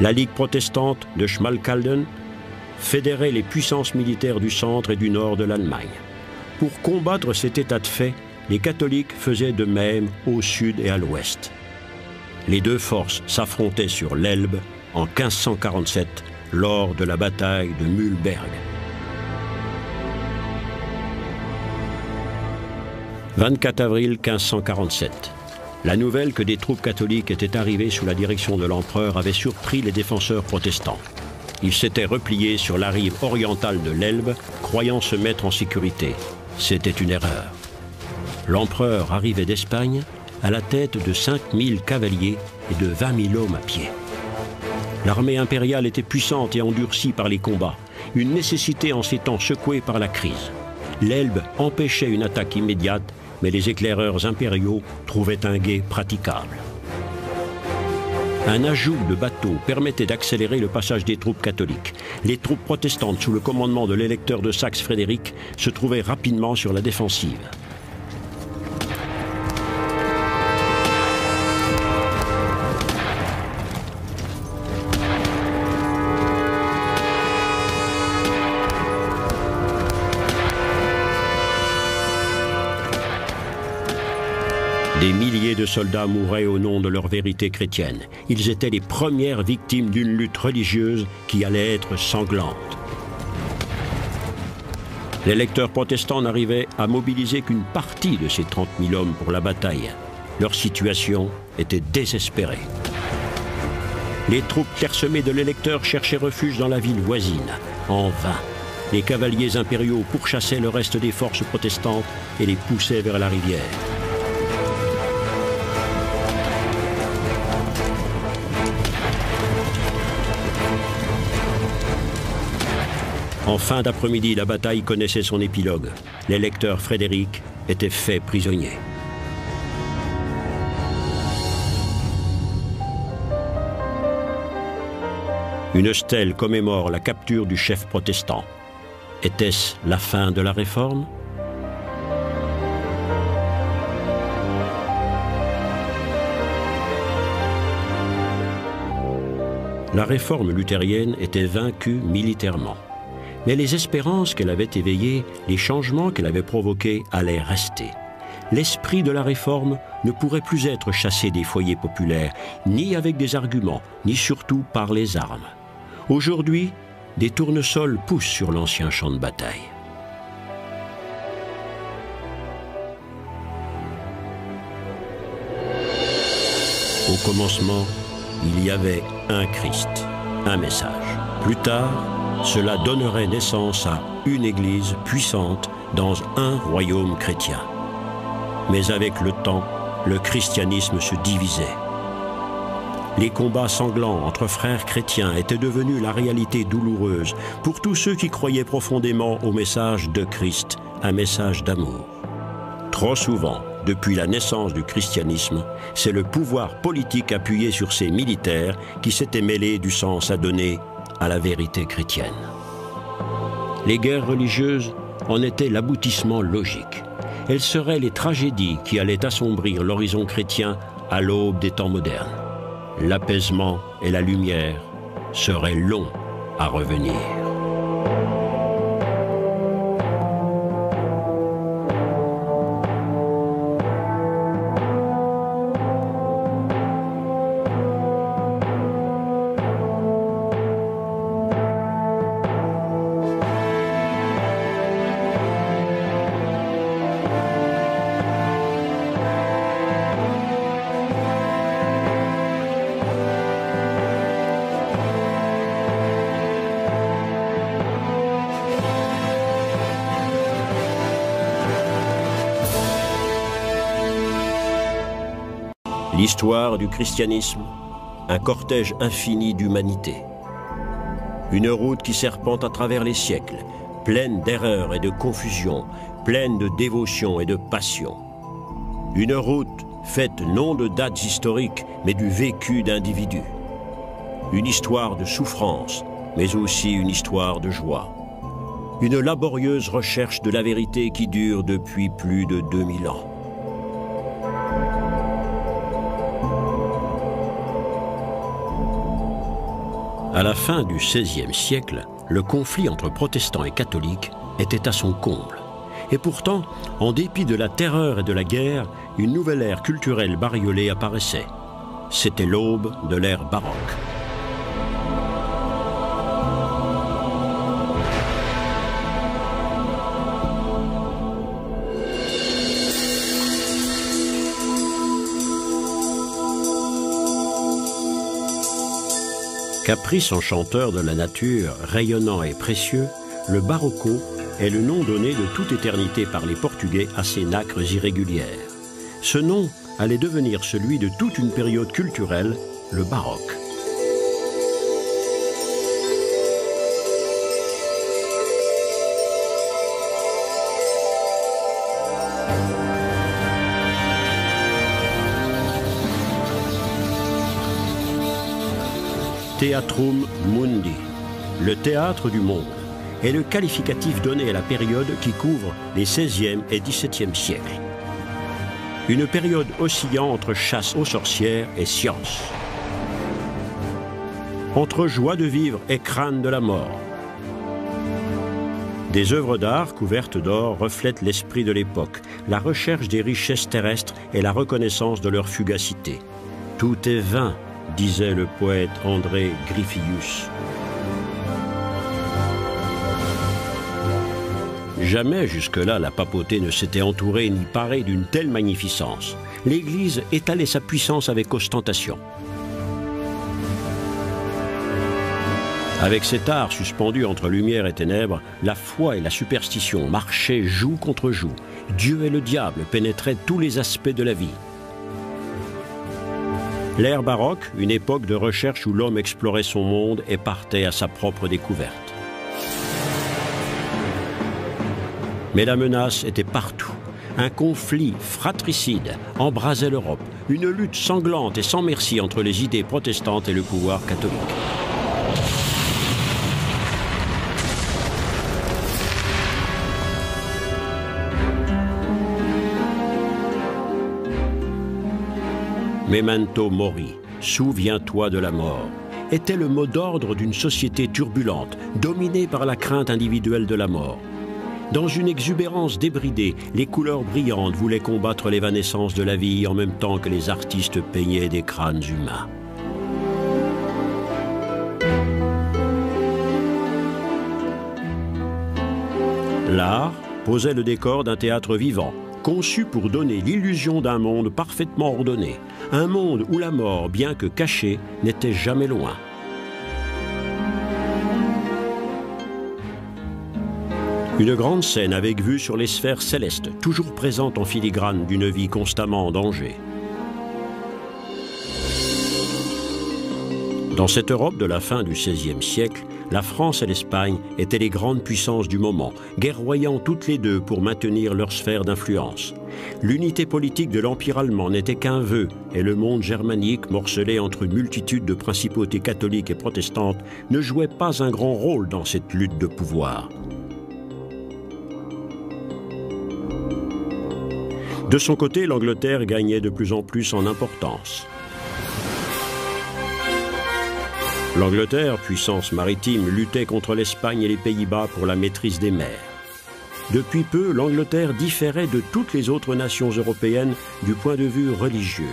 S1: La Ligue protestante de Schmalkalden fédérait les puissances militaires du centre et du nord de l'Allemagne. Pour combattre cet état de fait, les catholiques faisaient de même au sud et à l'ouest. Les deux forces s'affrontaient sur l'Elbe en 1547 lors de la bataille de Mühlberg. 24 avril 1547. La nouvelle que des troupes catholiques étaient arrivées sous la direction de l'empereur avait surpris les défenseurs protestants. Ils s'étaient repliés sur la rive orientale de l'Elbe, croyant se mettre en sécurité. C'était une erreur. L'empereur arrivait d'Espagne à la tête de 5000 cavaliers et de 20 000 hommes à pied. L'armée impériale était puissante et endurcie par les combats, une nécessité en ces temps secouée par la crise. L'Elbe empêchait une attaque immédiate, mais les éclaireurs impériaux trouvaient un gué praticable. Un ajout de bateaux permettait d'accélérer le passage des troupes catholiques. Les troupes protestantes sous le commandement de l'électeur de Saxe Frédéric se trouvaient rapidement sur la défensive. Des milliers de soldats mouraient au nom de leur vérité chrétienne. Ils étaient les premières victimes d'une lutte religieuse qui allait être sanglante. Les lecteurs protestants n'arrivaient à mobiliser qu'une partie de ces 30 000 hommes pour la bataille. Leur situation était désespérée. Les troupes clairsemées de l'électeur cherchaient refuge dans la ville voisine. En vain. Les cavaliers impériaux pourchassaient le reste des forces protestantes et les poussaient vers la rivière. En fin d'après-midi, la bataille connaissait son épilogue. L'électeur Frédéric était fait prisonnier. Une stèle commémore la capture du chef protestant. Était-ce la fin de la Réforme ? La Réforme luthérienne était vaincue militairement. Mais les espérances qu'elle avait éveillées, les changements qu'elle avait provoqués allaient rester. L'esprit de la Réforme ne pourrait plus être chassé des foyers populaires, ni avec des arguments, ni surtout par les armes. Aujourd'hui, des tournesols poussent sur l'ancien champ de bataille. Au commencement, il y avait un Christ, un message. Plus tard, cela donnerait naissance à une Église puissante dans un royaume chrétien. Mais avec le temps, le christianisme se divisait. Les combats sanglants entre frères chrétiens étaient devenus la réalité douloureuse pour tous ceux qui croyaient profondément au message de Christ, un message d'amour. Trop souvent, depuis la naissance du christianisme, c'est le pouvoir politique appuyé sur ses militaires qui s'était mêlé du sens à donner à la vérité chrétienne. Les guerres religieuses en étaient l'aboutissement logique. Elles seraient les tragédies qui allaient assombrir l'horizon chrétien à l'aube des temps modernes. L'apaisement et la lumière seraient longs à revenir. L'histoire du christianisme, un cortège infini d'humanité. Une route qui serpente à travers les siècles, pleine d'erreurs et de confusion, pleine de dévotion et de passion. Une route faite non de dates historiques, mais du vécu d'individus. Une histoire de souffrance, mais aussi une histoire de joie. Une laborieuse recherche de la vérité qui dure depuis plus de 2000 ans. À la fin du XVIe siècle, le conflit entre protestants et catholiques était à son comble. Et pourtant, en dépit de la terreur et de la guerre, une nouvelle ère culturelle bariolée apparaissait. C'était l'aube de l'ère baroque. Caprice enchanteur de la nature, rayonnant et précieux, le barocco est le nom donné de toute éternité par les Portugais à ces nacres irrégulières. Ce nom allait devenir celui de toute une période culturelle, le baroque. Theatrum Mundi, le théâtre du monde, est le qualificatif donné à la période qui couvre les XVIe et XVIIe siècles. Une période oscillant entre chasse aux sorcières et science. Entre joie de vivre et crainte de la mort. Des œuvres d'art couvertes d'or reflètent l'esprit de l'époque, la recherche des richesses terrestres et la reconnaissance de leur fugacité. Tout est vain, disait le poète André Griffius. Jamais jusque-là la papauté ne s'était entourée ni parée d'une telle magnificence. L'Église étalait sa puissance avec ostentation. Avec cet art suspendu entre lumière et ténèbres, la foi et la superstition marchaient joug contre joug. Dieu et le diable pénétraient tous les aspects de la vie. L'ère baroque, une époque de recherche où l'homme explorait son monde et partait à sa propre découverte. Mais la menace était partout. Un conflit fratricide embrasait l'Europe, une lutte sanglante et sans merci entre les idées protestantes et le pouvoir catholique. Memento mori, souviens-toi de la mort, était le mot d'ordre d'une société turbulente, dominée par la crainte individuelle de la mort. Dans une exubérance débridée, les couleurs brillantes voulaient combattre l'évanescence de la vie en même temps que les artistes peignaient des crânes humains. L'art posait le décor d'un théâtre vivant, conçu pour donner l'illusion d'un monde parfaitement ordonné, un monde où la mort, bien que cachée, n'était jamais loin. Une grande scène avec vue sur les sphères célestes, toujours présentes en filigrane d'une vie constamment en danger. Dans cette Europe de la fin du XVIe siècle, la France et l'Espagne étaient les grandes puissances du moment, guerroyant toutes les deux pour maintenir leur sphère d'influence. L'unité politique de l'Empire allemand n'était qu'un vœu, et le monde germanique, morcelé entre une multitude de principautés catholiques et protestantes, ne jouait pas un grand rôle dans cette lutte de pouvoir. De son côté, l'Angleterre gagnait de plus en plus en importance. L'Angleterre, puissance maritime, luttait contre l'Espagne et les Pays-Bas pour la maîtrise des mers. Depuis peu, l'Angleterre différait de toutes les autres nations européennes du point de vue religieux.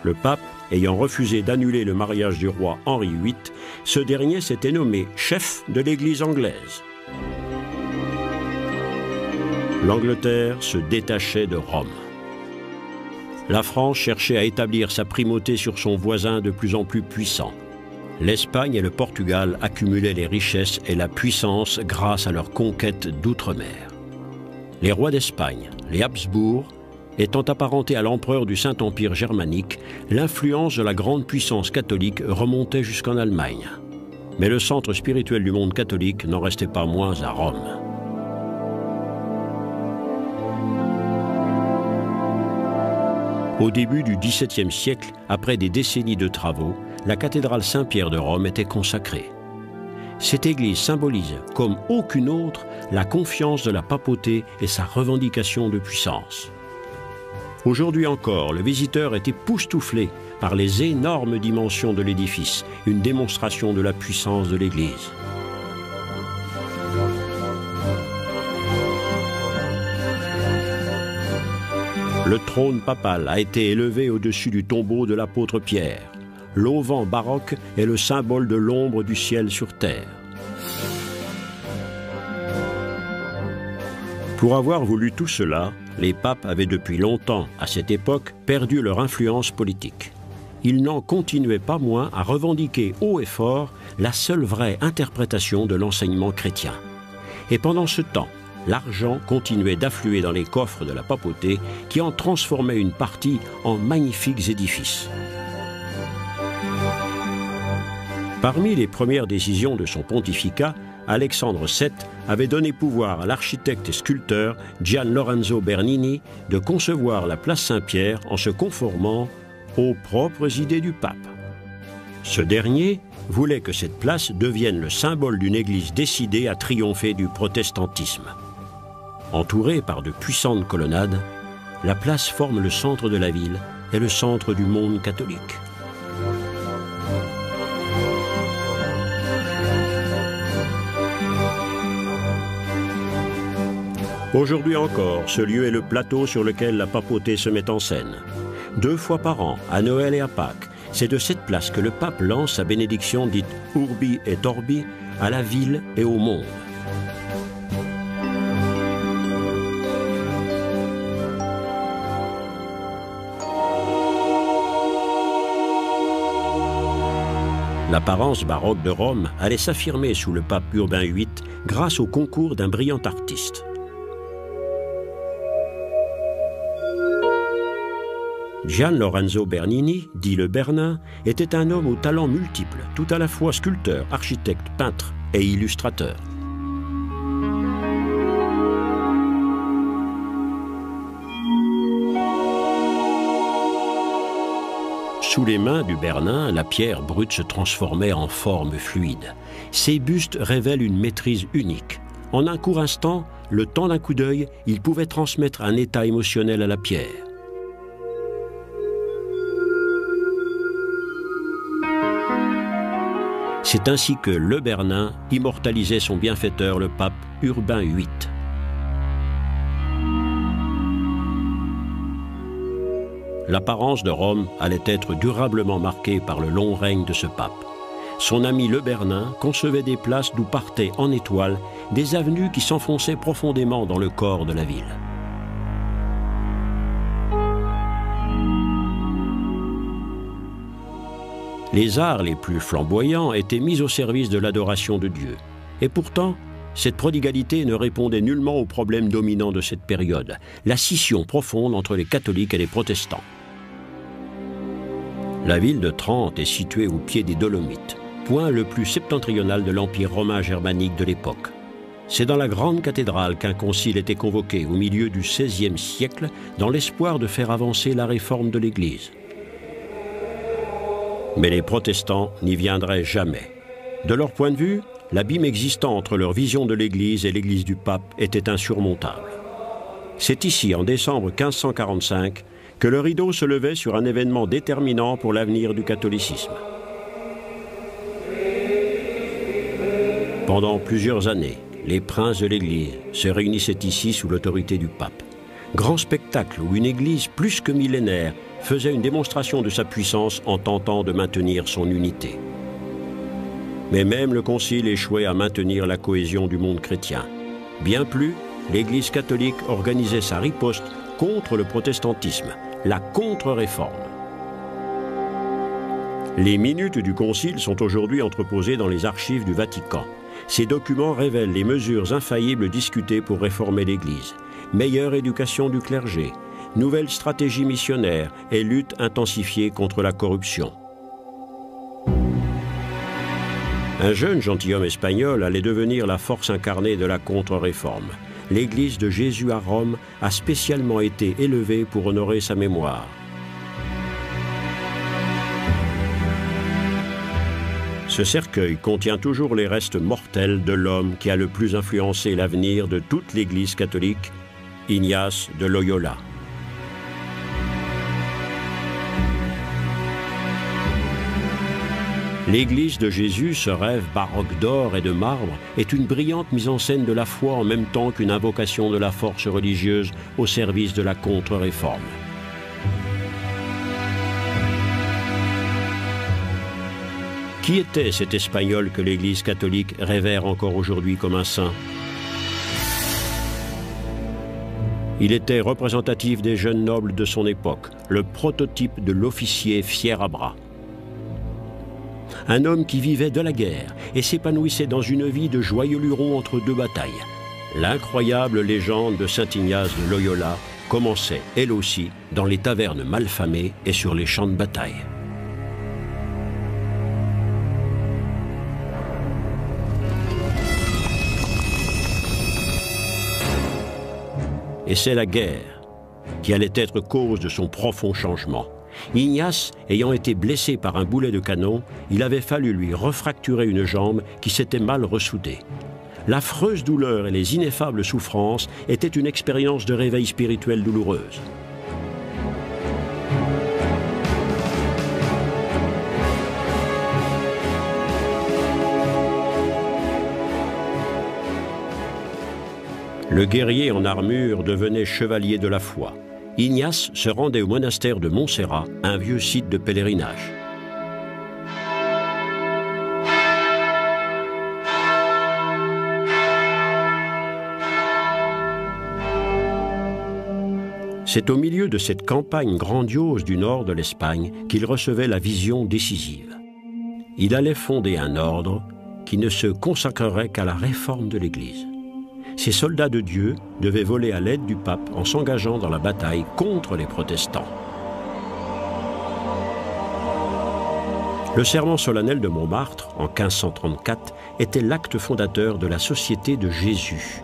S1: Le pape, ayant refusé d'annuler le mariage du roi Henri VIII, ce dernier s'était nommé chef de l'Église anglaise. L'Angleterre se détachait de Rome. La France cherchait à établir sa primauté sur son voisin de plus en plus puissant. L'Espagne et le Portugal accumulaient les richesses et la puissance grâce à leur conquête d'outre-mer. Les rois d'Espagne, les Habsbourg, étant apparentés à l'empereur du Saint-Empire germanique, l'influence de la grande puissance catholique remontait jusqu'en Allemagne. Mais le centre spirituel du monde catholique n'en restait pas moins à Rome. Au début du XVIIe siècle, après des décennies de travaux, la cathédrale Saint-Pierre de Rome était consacrée. Cette église symbolise, comme aucune autre, la confiance de la papauté et sa revendication de puissance. Aujourd'hui encore, le visiteur est époustouflé par les énormes dimensions de l'édifice, une démonstration de la puissance de l'église. Le trône papal a été élevé au-dessus du tombeau de l'apôtre Pierre. L'auvent baroque est le symbole de l'ombre du ciel sur terre. Pour avoir voulu tout cela, les papes avaient depuis longtemps, à cette époque, perdu leur influence politique. Ils n'en continuaient pas moins à revendiquer haut et fort la seule vraie interprétation de l'enseignement chrétien. Et pendant ce temps, l'argent continuait d'affluer dans les coffres de la papauté qui en transformait une partie en magnifiques édifices. Parmi les premières décisions de son pontificat, Alexandre VII avait donné pouvoir à l'architecte et sculpteur Gian Lorenzo Bernini de concevoir la place Saint-Pierre en se conformant aux propres idées du pape. Ce dernier voulait que cette place devienne le symbole d'une église décidée à triompher du protestantisme. Entourée par de puissantes colonnades, la place forme le centre de la ville et le centre du monde catholique. Aujourd'hui encore, ce lieu est le plateau sur lequel la papauté se met en scène. 2 fois par an, à Noël et à Pâques, c'est de cette place que le pape lance sa bénédiction dite Urbi et Orbi à la ville et au monde. L'apparence baroque de Rome allait s'affirmer sous le pape Urbain VIII grâce au concours d'un brillant artiste. Gian Lorenzo Bernini, dit le Bernin, était un homme aux talents multiples, tout à la fois sculpteur, architecte, peintre et illustrateur. Sous les mains du Bernin, la pierre brute se transformait en forme fluide. Ces bustes révèlent une maîtrise unique. En un court instant, le temps d'un coup d'œil, il pouvait transmettre un état émotionnel à la pierre. C'est ainsi que le Bernin immortalisait son bienfaiteur, le pape Urbain VIII. L'apparence de Rome allait être durablement marquée par le long règne de ce pape. Son ami le Bernin concevait des places d'où partaient en étoiles des avenues qui s'enfonçaient profondément dans le corps de la ville. Les arts les plus flamboyants étaient mis au service de l'adoration de Dieu. Et pourtant, cette prodigalité ne répondait nullement aux problèmes dominants de cette période, la scission profonde entre les catholiques et les protestants. La ville de Trente est située au pied des Dolomites, point le plus septentrional de l'Empire romain germanique de l'époque. C'est dans la grande cathédrale qu'un concile était convoqué au milieu du XVIe siècle dans l'espoir de faire avancer la réforme de l'Église. Mais les protestants n'y viendraient jamais. De leur point de vue, l'abîme existant entre leur vision de l'Église et l'Église du pape était insurmontable. C'est ici, en décembre 1545, que le rideau se levait sur un événement déterminant pour l'avenir du catholicisme. Pendant plusieurs années, les princes de l'Église se réunissaient ici sous l'autorité du pape. Grand spectacle où une Église plus que millénaire faisait une démonstration de sa puissance en tentant de maintenir son unité. Mais même le Concile échouait à maintenir la cohésion du monde chrétien. Bien plus, l'Église catholique organisait sa riposte contre le protestantisme, la contre-réforme. Les minutes du Concile sont aujourd'hui entreposées dans les archives du Vatican. Ces documents révèlent les mesures infaillibles discutées pour réformer l'Église. Meilleure éducation du clergé, nouvelle stratégie missionnaire et lutte intensifiée contre la corruption. Un jeune gentilhomme espagnol allait devenir la force incarnée de la contre-réforme. L'Église de Jésus à Rome a spécialement été élevée pour honorer sa mémoire. Ce cercueil contient toujours les restes mortels de l'homme qui a le plus influencé l'avenir de toute l'Église catholique, Ignace de Loyola. L'Église de Jésus, ce rêve baroque d'or et de marbre, est une brillante mise en scène de la foi en même temps qu'une invocation de la force religieuse au service de la contre-réforme. Qui était cet Espagnol que l'Église catholique révère encore aujourd'hui comme un saint? Il était représentatif des jeunes nobles de son époque, le prototype de l'officier fier à bras. Un homme qui vivait de la guerre et s'épanouissait dans une vie de joyeux luron entre deux batailles. L'incroyable légende de Saint Ignace de Loyola commençait, elle aussi, dans les tavernes malfamées et sur les champs de bataille. Et c'est la guerre qui allait être cause de son profond changement. Ignace, ayant été blessé par un boulet de canon, il avait fallu lui refracturer une jambe qui s'était mal ressoudée. L'affreuse douleur et les ineffables souffrances étaient une expérience de réveil spirituel douloureuse. Le guerrier en armure devenait chevalier de la foi. Ignace se rendait au monastère de Montserrat, un vieux site de pèlerinage. C'est au milieu de cette campagne grandiose du nord de l'Espagne qu'il recevait la vision décisive. Il allait fonder un ordre qui ne se consacrerait qu'à la réforme de l'Église. Ces soldats de Dieu devaient voler à l'aide du pape en s'engageant dans la bataille contre les protestants. Le serment solennel de Montmartre, en 1534, était l'acte fondateur de la Société de Jésus.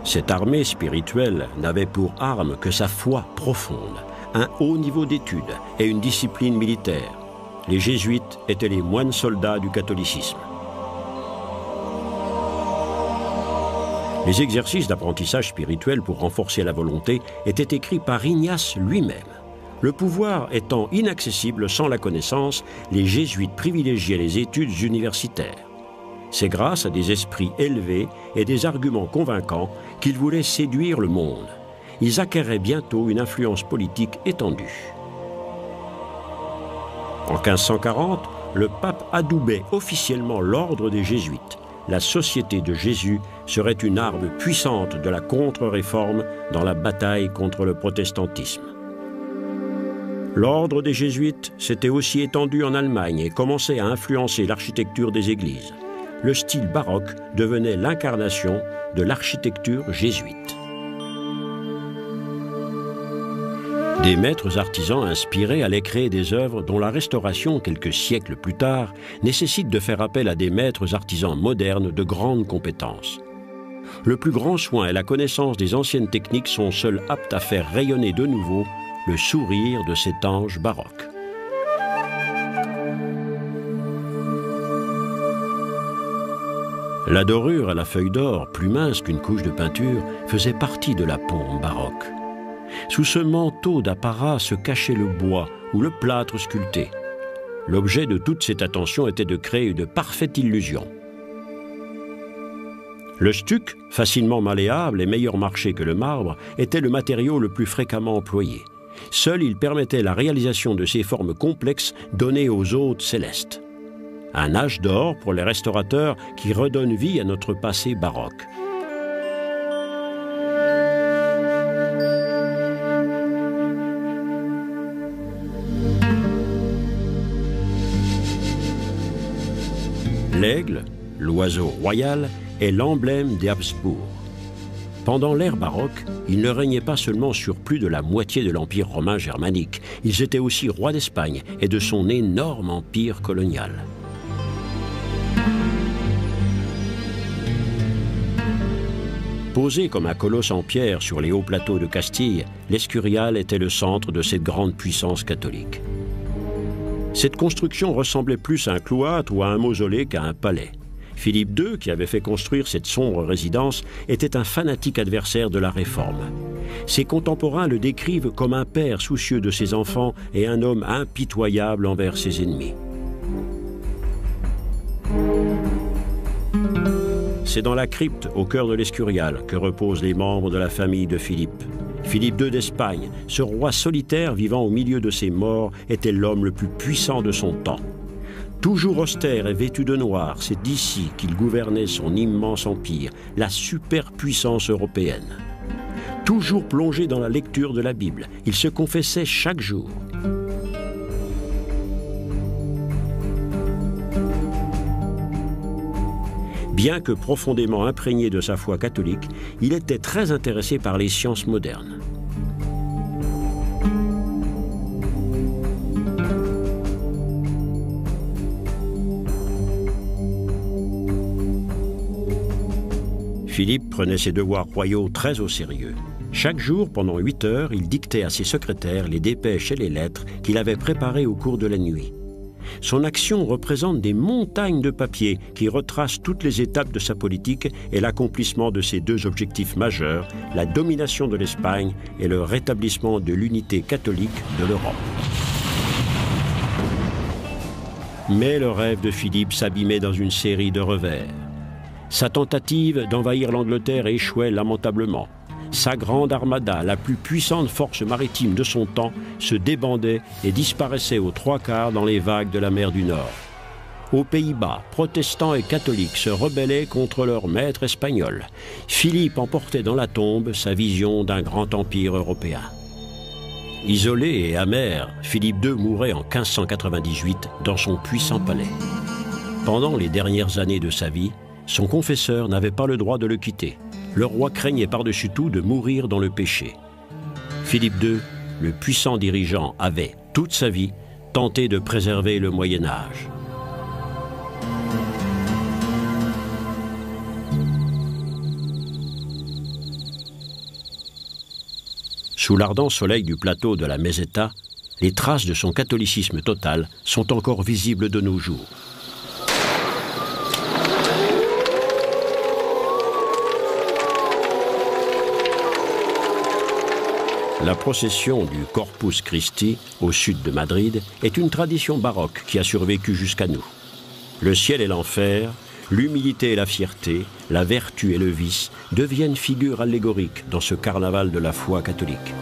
S1: Cette armée spirituelle n'avait pour arme que sa foi profonde, un haut niveau d'études et une discipline militaire, les jésuites étaient les moines soldats du catholicisme. Les exercices d'apprentissage spirituel pour renforcer la volonté étaient écrits par Ignace lui-même. Le pouvoir étant inaccessible sans la connaissance, les jésuites privilégiaient les études universitaires. C'est grâce à des esprits élevés et des arguments convaincants qu'ils voulaient séduire le monde. Ils acquéraient bientôt une influence politique étendue. En 1540, le pape adoubait officiellement l'ordre des jésuites. La Société de Jésus serait une arme puissante de la contre-réforme dans la bataille contre le protestantisme. L'ordre des jésuites s'était aussi étendu en Allemagne et commençait à influencer l'architecture des églises. Le style baroque devenait l'incarnation de l'architecture jésuite. Des maîtres artisans inspirés allaient créer des œuvres dont la restauration, quelques siècles plus tard, nécessite de faire appel à des maîtres artisans modernes de grandes compétences. Le plus grand soin et la connaissance des anciennes techniques sont seuls aptes à faire rayonner de nouveau le sourire de cet ange baroque. La dorure à la feuille d'or, plus mince qu'une couche de peinture, faisait partie de la pompe baroque. Sous ce manteau d'apparat se cachait le bois ou le plâtre sculpté. L'objet de toute cette attention était de créer une parfaite illusion. Le stuc, facilement malléable et meilleur marché que le marbre, était le matériau le plus fréquemment employé. Seul il permettait la réalisation de ces formes complexes données aux hôtes célestes. Un âge d'or pour les restaurateurs qui redonne vie à notre passé baroque. L'aigle, l'oiseau royal, est l'emblème des Habsbourg. Pendant l'ère baroque, ils ne régnaient pas seulement sur plus de la moitié de l'Empire romain germanique, ils étaient aussi rois d'Espagne et de son énorme empire colonial. Posé comme un colosse en pierre sur les hauts plateaux de Castille, l'Escurial était le centre de cette grande puissance catholique. Cette construction ressemblait plus à un cloître ou à un mausolée qu'à un palais. Philippe II, qui avait fait construire cette sombre résidence, était un fanatique adversaire de la Réforme. Ses contemporains le décrivent comme un père soucieux de ses enfants et un homme impitoyable envers ses ennemis. C'est dans la crypte, au cœur de l'Escurial, que reposent les membres de la famille de Philippe. Philippe II d'Espagne, ce roi solitaire vivant au milieu de ses morts, était l'homme le plus puissant de son temps. Toujours austère et vêtu de noir, c'est d'ici qu'il gouvernait son immense empire, la superpuissance européenne. Toujours plongé dans la lecture de la Bible, il se confessait chaque jour. Bien que profondément imprégné de sa foi catholique, il était très intéressé par les sciences modernes. Philippe prenait ses devoirs royaux très au sérieux. Chaque jour, pendant 8 heures, il dictait à ses secrétaires les dépêches et les lettres qu'il avait préparées au cours de la nuit. Son action représente des montagnes de papier qui retracent toutes les étapes de sa politique et l'accomplissement de ses deux objectifs majeurs, la domination de l'Espagne et le rétablissement de l'unité catholique de l'Europe. Mais le rêve de Philippe s'abîmait dans une série de revers. Sa tentative d'envahir l'Angleterre échouait lamentablement. Sa grande armada, la plus puissante force maritime de son temps, se débandait et disparaissait aux 3/4 dans les vagues de la mer du Nord. Aux Pays-Bas, protestants et catholiques se rebellaient contre leur maître espagnol. Philippe emportait dans la tombe sa vision d'un grand empire européen. Isolé et amer, Philippe II mourait en 1598 dans son puissant palais. Pendant les dernières années de sa vie, son confesseur n'avait pas le droit de le quitter. Le roi craignait par-dessus tout de mourir dans le péché. Philippe II, le puissant dirigeant, avait, toute sa vie, tenté de préserver le Moyen-Âge. Sous l'ardent soleil du plateau de la Meseta, Les traces de son catholicisme total sont encore visibles de nos jours. La procession du Corpus Christi, au sud de Madrid, est une tradition baroque qui a survécu jusqu'à nous. Le ciel et l'enfer, l'humilité et la fierté, la vertu et le vice deviennent figures allégoriques dans ce carnaval de la foi catholique.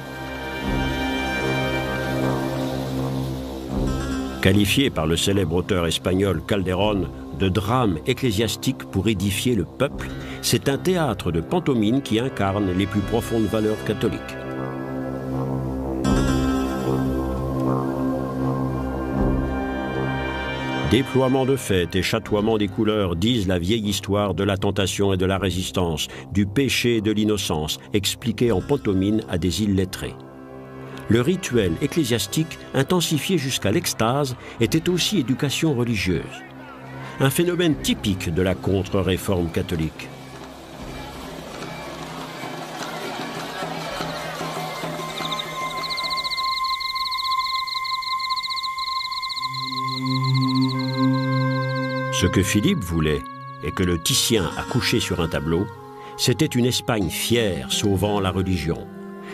S1: Qualifié par le célèbre auteur espagnol Calderón de drame ecclésiastique pour édifier le peuple, c'est un théâtre de pantomime qui incarne les plus profondes valeurs catholiques. Déploiement de fêtes et chatoiement des couleurs disent la vieille histoire de la tentation et de la résistance, du péché et de l'innocence, expliquée en pantomime à des illettrés. Le rituel ecclésiastique, intensifié jusqu'à l'extase, était aussi éducation religieuse. Un phénomène typique de la contre-réforme catholique. Ce que Philippe voulait, et que le Titien a couché sur un tableau, c'était une Espagne fière sauvant la religion.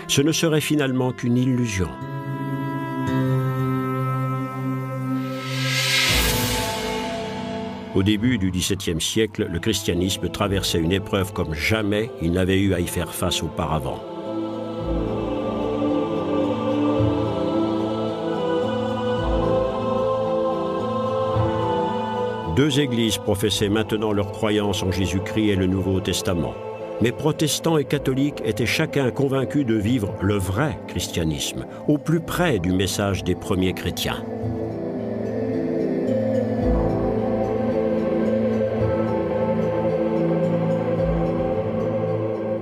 S1: Ce ne serait finalement qu'une illusion. Au début du XVIIe siècle, le christianisme traversait une épreuve comme jamais il n'avait eu à y faire face auparavant. Deux églises professaient maintenant leur croyance en Jésus-Christ et le Nouveau Testament. Mais protestants et catholiques étaient chacun convaincus de vivre le vrai christianisme, au plus près du message des premiers chrétiens.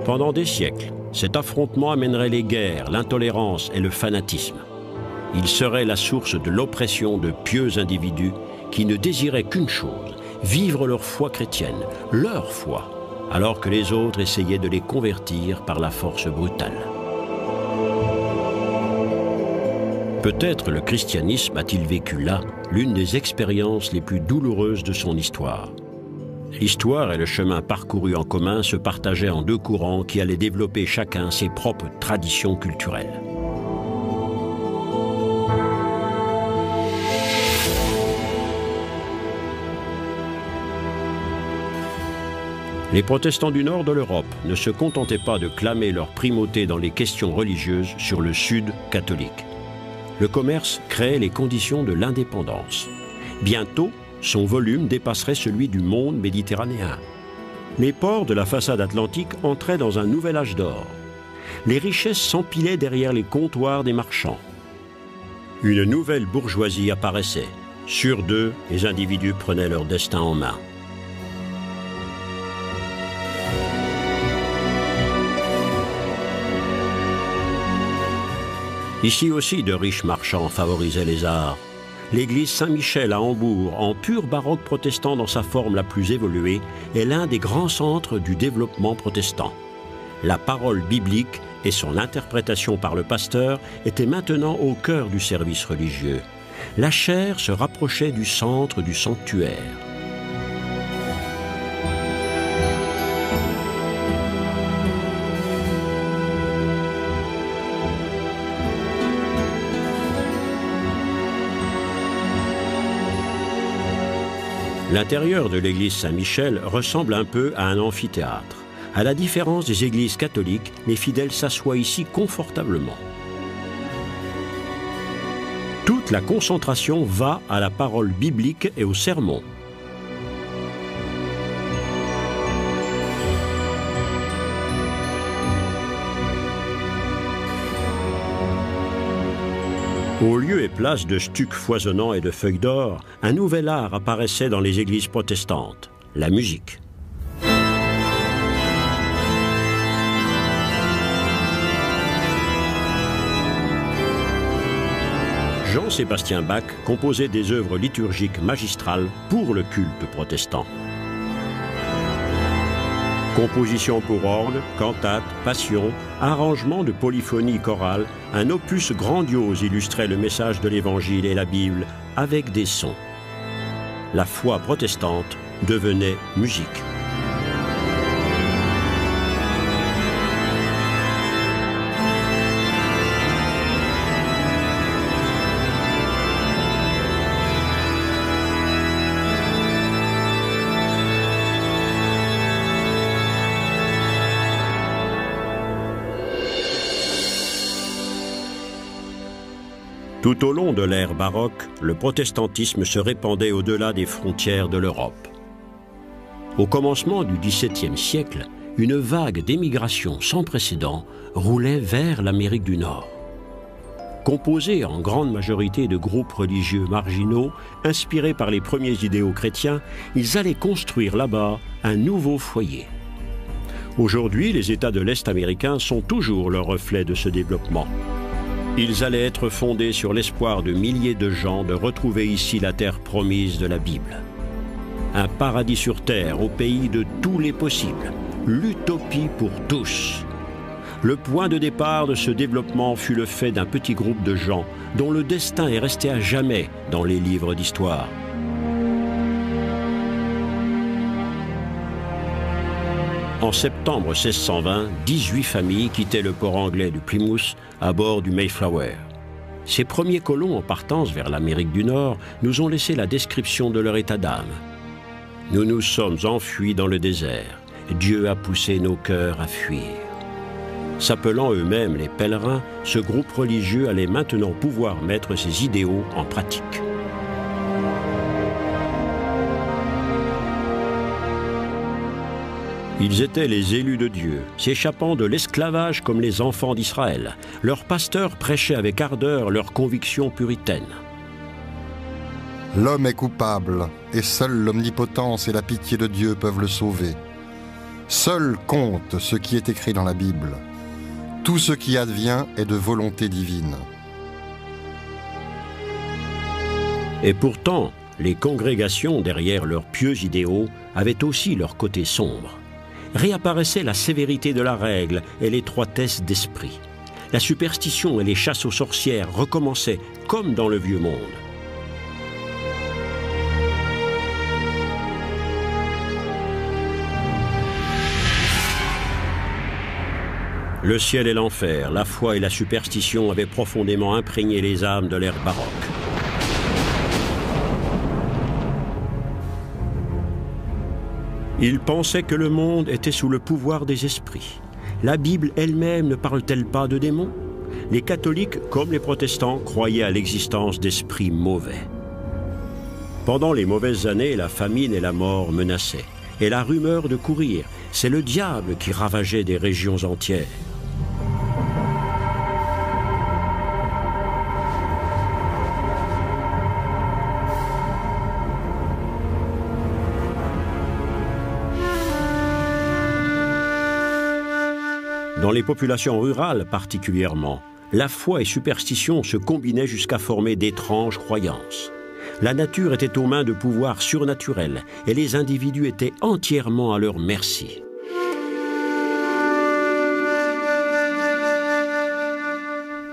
S1: Pendant des siècles, cet affrontement amènerait les guerres, l'intolérance et le fanatisme. Il serait la source de l'oppression de pieux individus qui ne désiraient qu'une chose, vivre leur foi chrétienne, leur foi, alors que les autres essayaient de les convertir par la force brutale. Peut-être le christianisme a-t-il vécu là l'une des expériences les plus douloureuses de son histoire. L'histoire et le chemin parcouru en commun se partageaient en deux courants qui allaient développer chacun ses propres traditions culturelles. Les protestants du nord de l'Europe ne se contentaient pas de clamer leur primauté dans les questions religieuses sur le sud catholique. Le commerce créait les conditions de l'indépendance. Bientôt, son volume dépasserait celui du monde méditerranéen. Les ports de la façade atlantique entraient dans un nouvel âge d'or. Les richesses s'empilaient derrière les comptoirs des marchands. Une nouvelle bourgeoisie apparaissait. Sur deux, les individus prenaient leur destin en main. Ici aussi, de riches marchands favorisaient les arts. L'église Saint-Michel à Hambourg, en pur baroque protestant dans sa forme la plus évoluée, est l'un des grands centres du développement protestant. La parole biblique et son interprétation par le pasteur étaient maintenant au cœur du service religieux. La chair se rapprochait du centre du sanctuaire. L'intérieur de l'église Saint-Michel ressemble un peu à un amphithéâtre. À la différence des églises catholiques, les fidèles s'assoient ici confortablement. Toute la concentration va à la parole biblique et au sermon. Au lieu et place de stucs foisonnants et de feuilles d'or, un nouvel art apparaissait dans les églises protestantes, la musique. Jean-Sébastien Bach composait des œuvres liturgiques magistrales pour le culte protestant. Composition pour orgue, cantate, passion, arrangement de polyphonie chorale, un opus grandiose illustrait le message de l'Évangile et la Bible avec des sons. La foi protestante devenait musique. Tout au long de l'ère baroque, le protestantisme se répandait au-delà des frontières de l'Europe. Au commencement du XVIIe siècle, une vague d'émigration sans précédent roulait vers l'Amérique du Nord. Composée en grande majorité de groupes religieux marginaux, inspirés par les premiers idéaux chrétiens, ils allaient construire là-bas un nouveau foyer. Aujourd'hui, les États de l'Est américain sont toujours le reflet de ce développement. Ils allaient être fondés sur l'espoir de milliers de gens de retrouver ici la terre promise de la Bible. Un paradis sur terre au pays de tous les possibles, l'utopie pour tous. Le point de départ de ce développement fut le fait d'un petit groupe de gens dont le destin est resté à jamais dans les livres d'histoire. En septembre 1620, 18 familles quittaient le port anglais du Plymouth à bord du Mayflower. Ces premiers colons en partance vers l'Amérique du Nord nous ont laissé la description de leur état d'âme. Nous nous sommes enfuis dans le désert. Dieu a poussé nos cœurs à fuir. S'appelant eux-mêmes les pèlerins, ce groupe religieux allait maintenant pouvoir mettre ses idéaux en pratique. Ils étaient les élus de Dieu, s'échappant de l'esclavage comme les enfants d'Israël. Leurs pasteurs prêchaient avec ardeur leurs convictions puritaines.
S2: L'homme est coupable, et seule l'omnipotence et la pitié de Dieu peuvent le sauver. Seul compte ce qui est écrit dans la Bible. Tout ce qui advient est de volonté divine.
S1: Et pourtant, les congrégations derrière leurs pieux idéaux avaient aussi leur côté sombre. Réapparaissait la sévérité de la règle et l'étroitesse d'esprit. La superstition et les chasses aux sorcières recommençaient comme dans le vieux monde. Le ciel et l'enfer, la foi et la superstition avaient profondément imprégné les âmes de l'ère baroque. Ils pensaient que le monde était sous le pouvoir des esprits. La Bible elle-même ne parle-t-elle pas de démons? Les catholiques, comme les protestants, croyaient à l'existence d'esprits mauvais. Pendant les mauvaises années, la famine et la mort menaçaient. Et la rumeur de courir, c'est le diable qui ravageait des régions entières. Dans les populations rurales particulièrement, la foi et superstition se combinaient jusqu'à former d'étranges croyances. La nature était aux mains de pouvoirs surnaturels et les individus étaient entièrement à leur merci.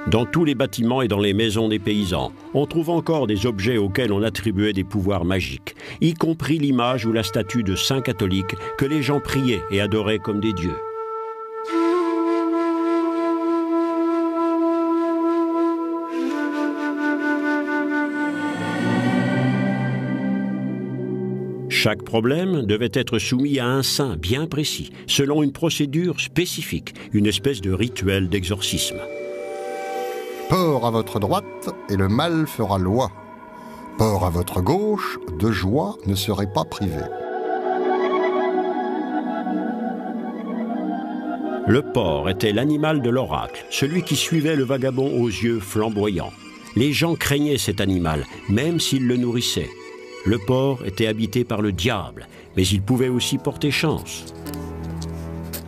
S1: Dans tous les bâtiments et dans les maisons des paysans, on trouve encore des objets auxquels on attribuait des pouvoirs magiques, y compris l'image ou la statue de saints catholiques que les gens priaient et adoraient comme des dieux. Chaque problème devait être soumis à un saint bien précis, selon une procédure spécifique, une espèce de rituel d'exorcisme.
S2: Port à votre droite, et le mal fera loi. Port à votre gauche, de joie ne serait pas privé.
S1: Le porc était l'animal de l'oracle, celui qui suivait le vagabond aux yeux flamboyants. Les gens craignaient cet animal, même s'ils le nourrissaient. Le porc était habité par le diable, mais il pouvait aussi porter chance.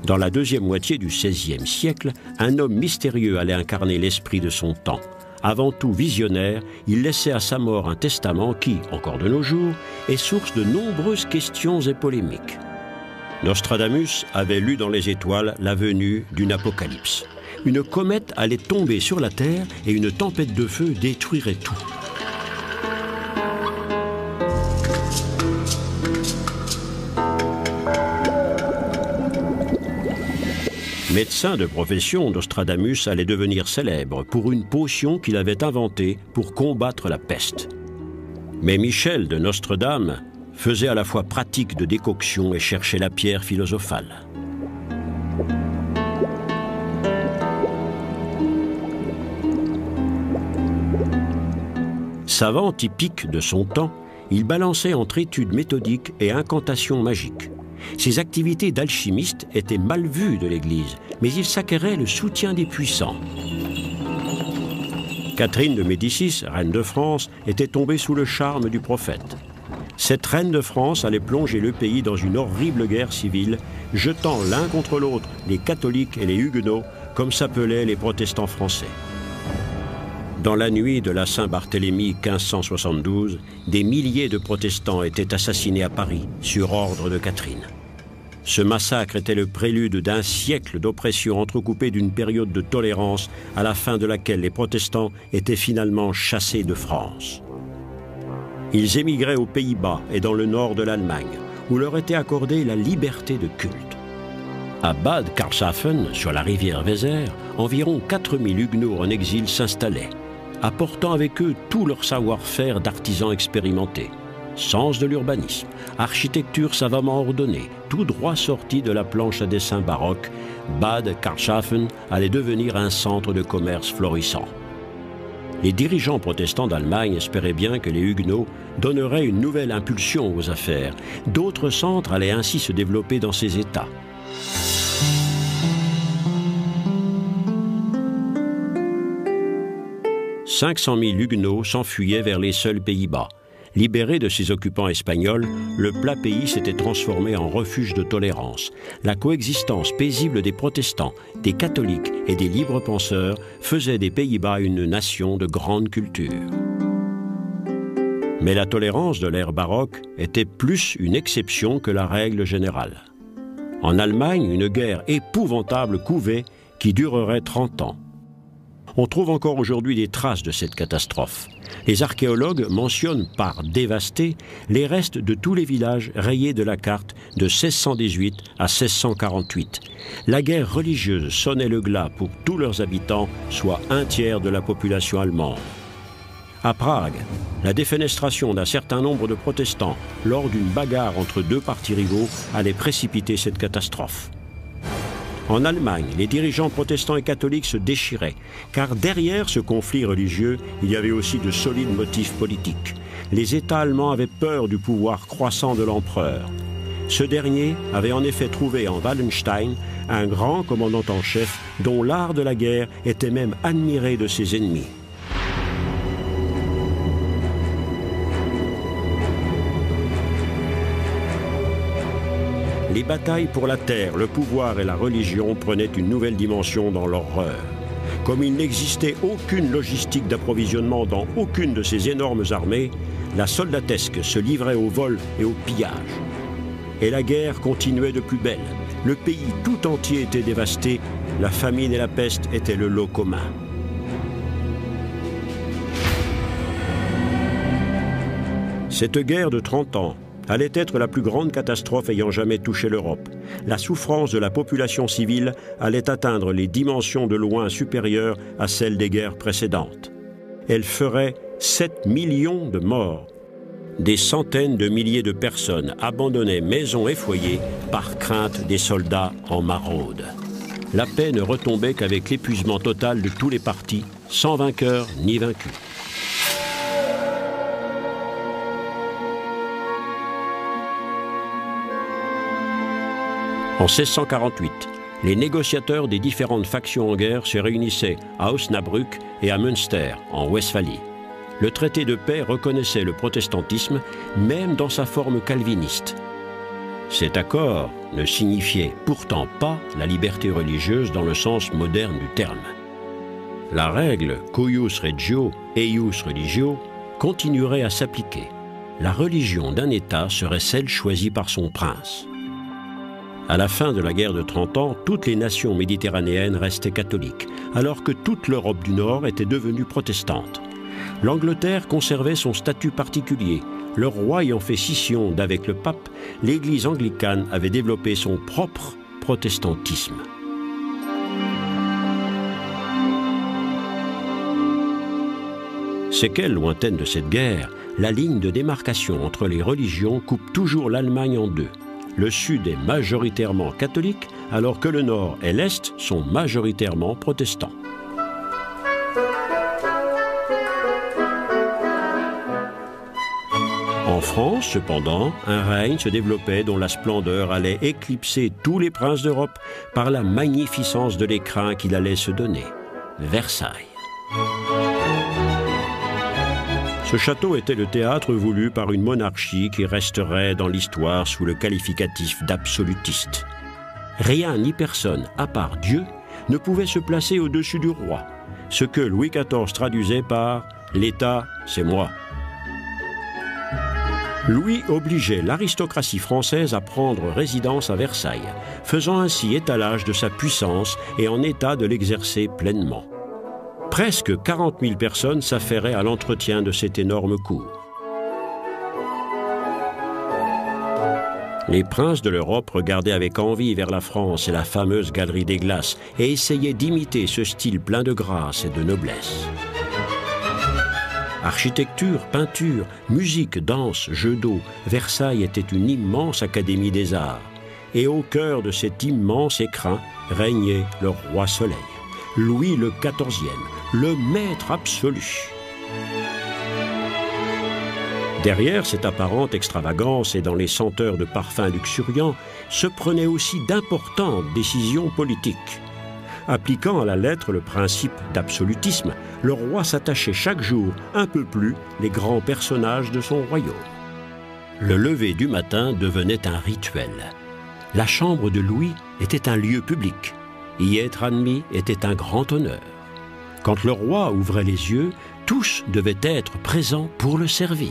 S1: Dans la deuxième moitié du XVIe siècle, un homme mystérieux allait incarner l'esprit de son temps. Avant tout visionnaire, il laissait à sa mort un testament qui, encore de nos jours, est source de nombreuses questions et polémiques. Nostradamus avait lu dans les étoiles la venue d'une apocalypse. Une comète allait tomber sur la Terre et une tempête de feu détruirait tout. Médecin de profession, Nostradamus allait devenir célèbre pour une potion qu'il avait inventée pour combattre la peste. Mais Michel de Nostredame faisait à la fois pratique de décoction et cherchait la pierre philosophale. Savant typique de son temps, il balançait entre études méthodiques et incantations magiques. Ses activités d'alchimiste étaient mal vues de l'Église, mais il s'acquérait le soutien des puissants. Catherine de Médicis, reine de France, était tombée sous le charme du prophète. Cette reine de France allait plonger le pays dans une horrible guerre civile, jetant l'un contre l'autre les catholiques et les huguenots, comme s'appelaient les protestants français. Dans la nuit de la Saint-Barthélemy 1572, des milliers de protestants étaient assassinés à Paris sur ordre de Catherine. Ce massacre était le prélude d'un siècle d'oppression entrecoupé d'une période de tolérance à la fin de laquelle les protestants étaient finalement chassés de France. Ils émigraient aux Pays-Bas et dans le nord de l'Allemagne, où leur était accordée la liberté de culte. À Bad Karlshafen, sur la rivière Weser, environ 4000 huguenots en exil s'installaient, apportant avec eux tout leur savoir-faire d'artisans expérimentés. Sens de l'urbanisme, architecture savamment ordonnée, tout droit sorti de la planche à dessin baroque, Bad Karlshafen allait devenir un centre de commerce florissant. Les dirigeants protestants d'Allemagne espéraient bien que les huguenots donneraient une nouvelle impulsion aux affaires. D'autres centres allaient ainsi se développer dans ces États. « 500 000 huguenots s'enfuyaient vers les seuls Pays-Bas. Libéré de ses occupants espagnols, le plat pays s'était transformé en refuge de tolérance. La coexistence paisible des protestants, des catholiques et des libres penseurs faisait des Pays-Bas une nation de grande culture. Mais la tolérance de l'ère baroque était plus une exception que la règle générale. En Allemagne, une guerre épouvantable couvait qui durerait 30 ans. On trouve encore aujourd'hui des traces de cette catastrophe. Les archéologues mentionnent par dévastés les restes de tous les villages rayés de la carte de 1618 à 1648. La guerre religieuse sonnait le glas pour tous leurs habitants, soit un tiers de la population allemande. À Prague, la défenestration d'un certain nombre de protestants lors d'une bagarre entre deux partis rivaux allait précipiter cette catastrophe. En Allemagne, les dirigeants protestants et catholiques se déchiraient, car derrière ce conflit religieux, il y avait aussi de solides motifs politiques. Les États allemands avaient peur du pouvoir croissant de l'empereur. Ce dernier avait en effet trouvé en Wallenstein un grand commandant en chef dont l'art de la guerre était même admiré de ses ennemis. Les batailles pour la terre, le pouvoir et la religion prenaient une nouvelle dimension dans l'horreur. Comme il n'existait aucune logistique d'approvisionnement dans aucune de ces énormes armées, la soldatesque se livrait au vol et au pillage. Et la guerre continuait de plus belle. Le pays tout entier était dévasté, la famine et la peste étaient le lot commun. Cette guerre de 30 ans allait être la plus grande catastrophe ayant jamais touché l'Europe. La souffrance de la population civile allait atteindre les dimensions de loin supérieures à celles des guerres précédentes. Elle ferait 7 millions de morts. Des centaines de milliers de personnes abandonnaient maisons et foyers par crainte des soldats en maraude. La paix ne retombait qu'avec l'épuisement total de tous les partis, sans vainqueur ni vaincu. En 1648, les négociateurs des différentes factions en guerre se réunissaient à Osnabrück et à Münster, en Westphalie. Le traité de paix reconnaissait le protestantisme, même dans sa forme calviniste. Cet accord ne signifiait pourtant pas la liberté religieuse dans le sens moderne du terme. La règle « cuius regio, eius religio » continuerait à s'appliquer. La religion d'un État serait celle choisie par son prince. À la fin de la guerre de 30 ans, toutes les nations méditerranéennes restaient catholiques, alors que toute l'Europe du Nord était devenue protestante. L'Angleterre conservait son statut particulier. Le roi ayant fait scission d'avec le pape, l'Église anglicane avait développé son propre protestantisme. Séquelle lointaine de cette guerre, la ligne de démarcation entre les religions coupe toujours l'Allemagne en deux. Le Sud est majoritairement catholique, alors que le Nord et l'Est sont majoritairement protestants. En France, cependant, un règne se développait dont la splendeur allait éclipser tous les princes d'Europe par la magnificence de l'écrin qu'il allait se donner, Versailles. Ce château était le théâtre voulu par une monarchie qui resterait dans l'histoire sous le qualificatif d'absolutiste. Rien ni personne, à part Dieu, ne pouvait se placer au-dessus du roi, ce que Louis XIV traduisait par « l'État, c'est moi ». Louis obligeait l'aristocratie française à prendre résidence à Versailles, faisant ainsi étalage de sa puissance et en état de l'exercer pleinement. Presque 40 000 personnes s'affairaient à l'entretien de cette énorme cour. Les princes de l'Europe regardaient avec envie vers la France et la fameuse galerie des glaces et essayaient d'imiter ce style plein de grâce et de noblesse. Architecture, peinture, musique, danse, jeux d'eau, Versailles était une immense académie des arts. Et au cœur de cet immense écrin régnait le roi Soleil, Louis le XIVe, le maître absolu. Derrière cette apparente extravagance et dans les senteurs de parfums luxuriants se prenaient aussi d'importantes décisions politiques. Appliquant à la lettre le principe d'absolutisme, le roi s'attachait chaque jour un peu plus les grands personnages de son royaume. Le lever du matin devenait un rituel. La chambre de Louis était un lieu public. Y être admis était un grand honneur. Quand le roi ouvrait les yeux, tous devaient être présents pour le servir.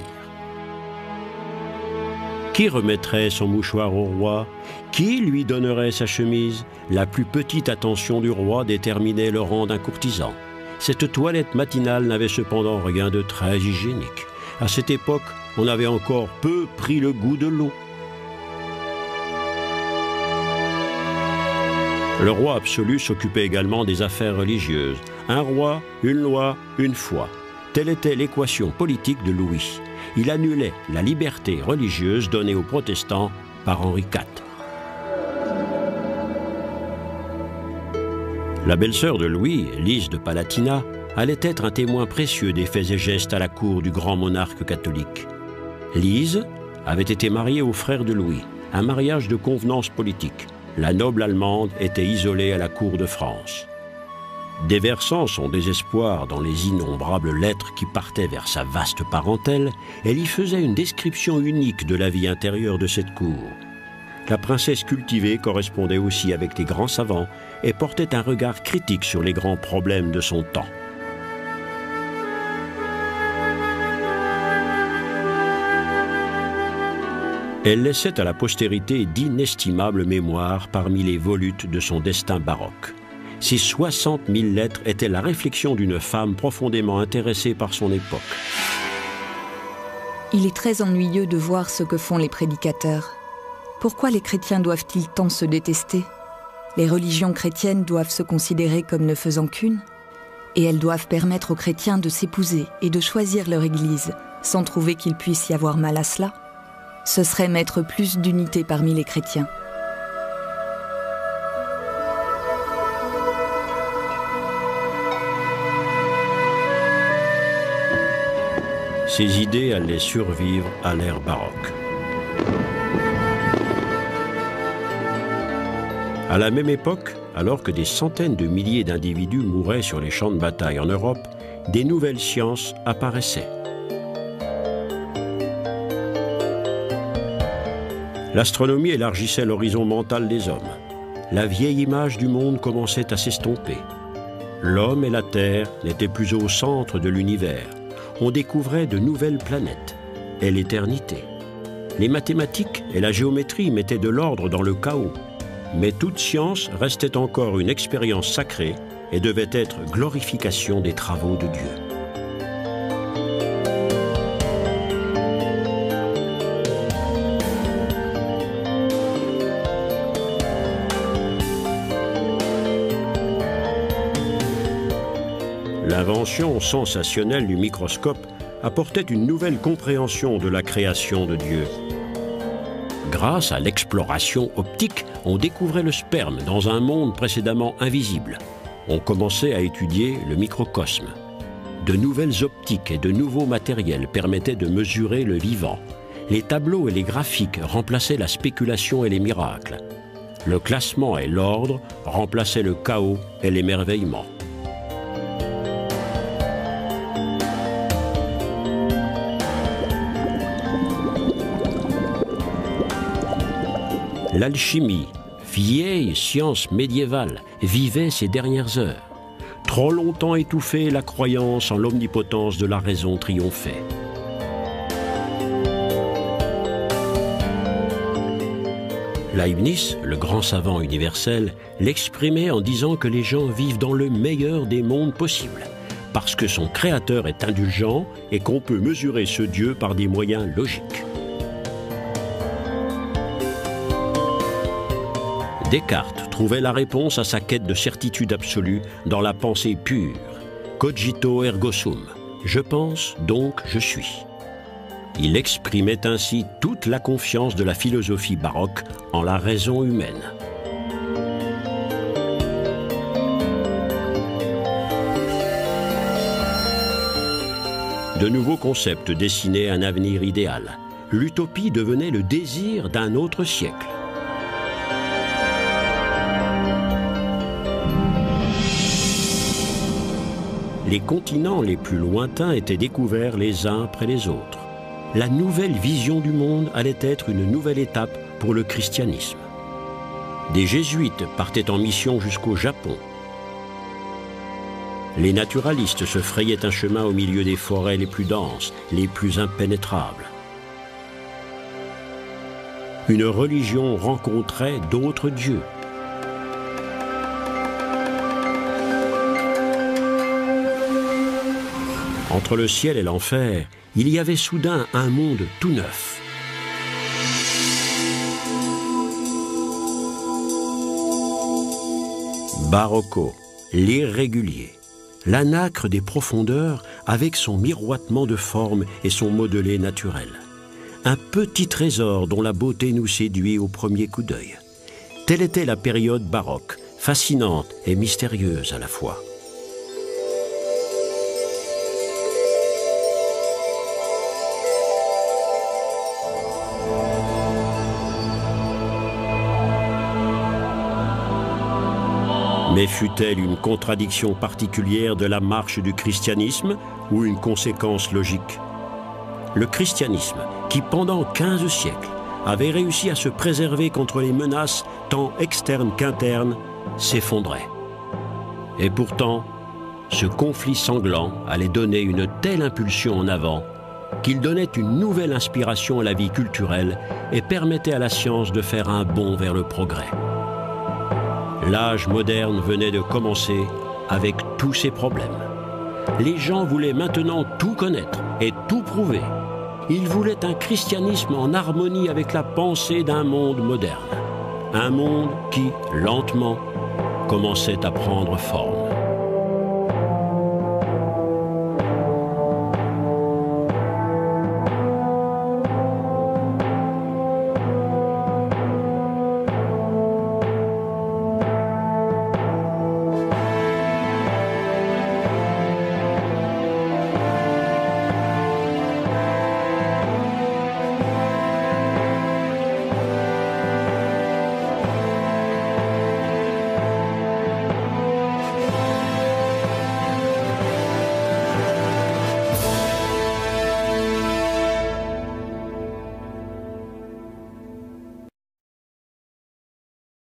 S1: Qui remettrait son mouchoir au roi? Qui lui donnerait sa chemise? La plus petite attention du roi déterminait le rang d'un courtisan. Cette toilette matinale n'avait cependant rien de très hygiénique. À cette époque, on avait encore peu pris le goût de l'eau. Le roi absolu s'occupait également des affaires religieuses. Un roi, une loi, une foi. Telle était l'équation politique de Louis. Il annulait la liberté religieuse donnée aux protestants par Henri IV. La belle-sœur de Louis, Lise de Palatinat, allait être un témoin précieux des faits et gestes à la cour du grand monarque catholique. Lise avait été mariée au frère de Louis, un mariage de convenance politique. La noble Allemande était isolée à la cour de France. Déversant son désespoir dans les innombrables lettres qui partaient vers sa vaste parentèle, elle y faisait une description unique de la vie intérieure de cette cour. La princesse cultivée correspondait aussi avec les grands savants et portait un regard critique sur les grands problèmes de son temps. Elle laissait à la postérité d'inestimables mémoires parmi les volutes de son destin baroque. Ces 60 000 lettres étaient la réflexion d'une femme profondément intéressée par son époque.
S4: Il est très ennuyeux de voir ce que font les prédicateurs. Pourquoi les chrétiens doivent-ils tant se détester? Les religions chrétiennes doivent se considérer comme ne faisant qu'une, et elles doivent permettre aux chrétiens de s'épouser et de choisir leur église, sans trouver qu'il puisse y avoir mal à cela. Ce serait mettre plus d'unité parmi les chrétiens.
S1: Ces idées allaient survivre à l'ère baroque. À la même époque, alors que des centaines de milliers d'individus mouraient sur les champs de bataille en Europe, des nouvelles sciences apparaissaient. L'astronomie élargissait l'horizon mental des hommes. La vieille image du monde commençait à s'estomper. L'homme et la Terre n'étaient plus au centre de l'univers. On découvrait de nouvelles planètes et l'éternité. Les mathématiques et la géométrie mettaient de l'ordre dans le chaos. Mais toute science restait encore une expérience sacrée et devait être glorification des travaux de Dieu. L'invention sensationnelle du microscope apportait une nouvelle compréhension de la création de Dieu. Grâce à l'exploration optique, on découvrait le sperme dans un monde précédemment invisible. On commençait à étudier le microcosme. De nouvelles optiques et de nouveaux matériels permettaient de mesurer le vivant. Les tableaux et les graphiques remplaçaient la spéculation et les miracles. Le classement et l'ordre remplaçaient le chaos et l'émerveillement. L'alchimie, vieille science médiévale, vivait ses dernières heures. Trop longtemps étouffée, la croyance en l'omnipotence de la raison triomphait. Leibniz, le grand savant universel, l'exprimait en disant que les gens vivent dans le meilleur des mondes possibles, parce que son créateur est indulgent et qu'on peut mesurer ce Dieu par des moyens logiques. Descartes trouvait la réponse à sa quête de certitude absolue dans la pensée pure. Cogito ergo sum. Je pense, donc je suis. Il exprimait ainsi toute la confiance de la philosophie baroque en la raison humaine. De nouveaux concepts dessinaient un avenir idéal. L'utopie devenait le désir d'un autre siècle. Les continents les plus lointains étaient découverts les uns après les autres. La nouvelle vision du monde allait être une nouvelle étape pour le christianisme. Des jésuites partaient en mission jusqu'au Japon. Les naturalistes se frayaient un chemin au milieu des forêts les plus denses, les plus impénétrables. Une religion rencontrait d'autres dieux. Entre le ciel et l'enfer, il y avait soudain un monde tout neuf. Barocco, l'irrégulier, l'anacre des profondeurs avec son miroitement de forme et son modelé naturel. Un petit trésor dont la beauté nous séduit au premier coup d'œil. Telle était la période baroque, fascinante et mystérieuse à la fois. Mais fut-elle une contradiction particulière de la marche du christianisme ou une conséquence logique? Le christianisme, qui pendant 15 siècles avait réussi à se préserver contre les menaces tant externes qu'internes, s'effondrait. Et pourtant, ce conflit sanglant allait donner une telle impulsion en avant qu'il donnait une nouvelle inspiration à la vie culturelle et permettait à la science de faire un bond vers le progrès. L'âge moderne venait de commencer avec tous ses problèmes. Les gens voulaient maintenant tout connaître et tout prouver. Ils voulaient un christianisme en harmonie avec la pensée d'un monde moderne. Un monde qui, lentement, commençait à prendre forme.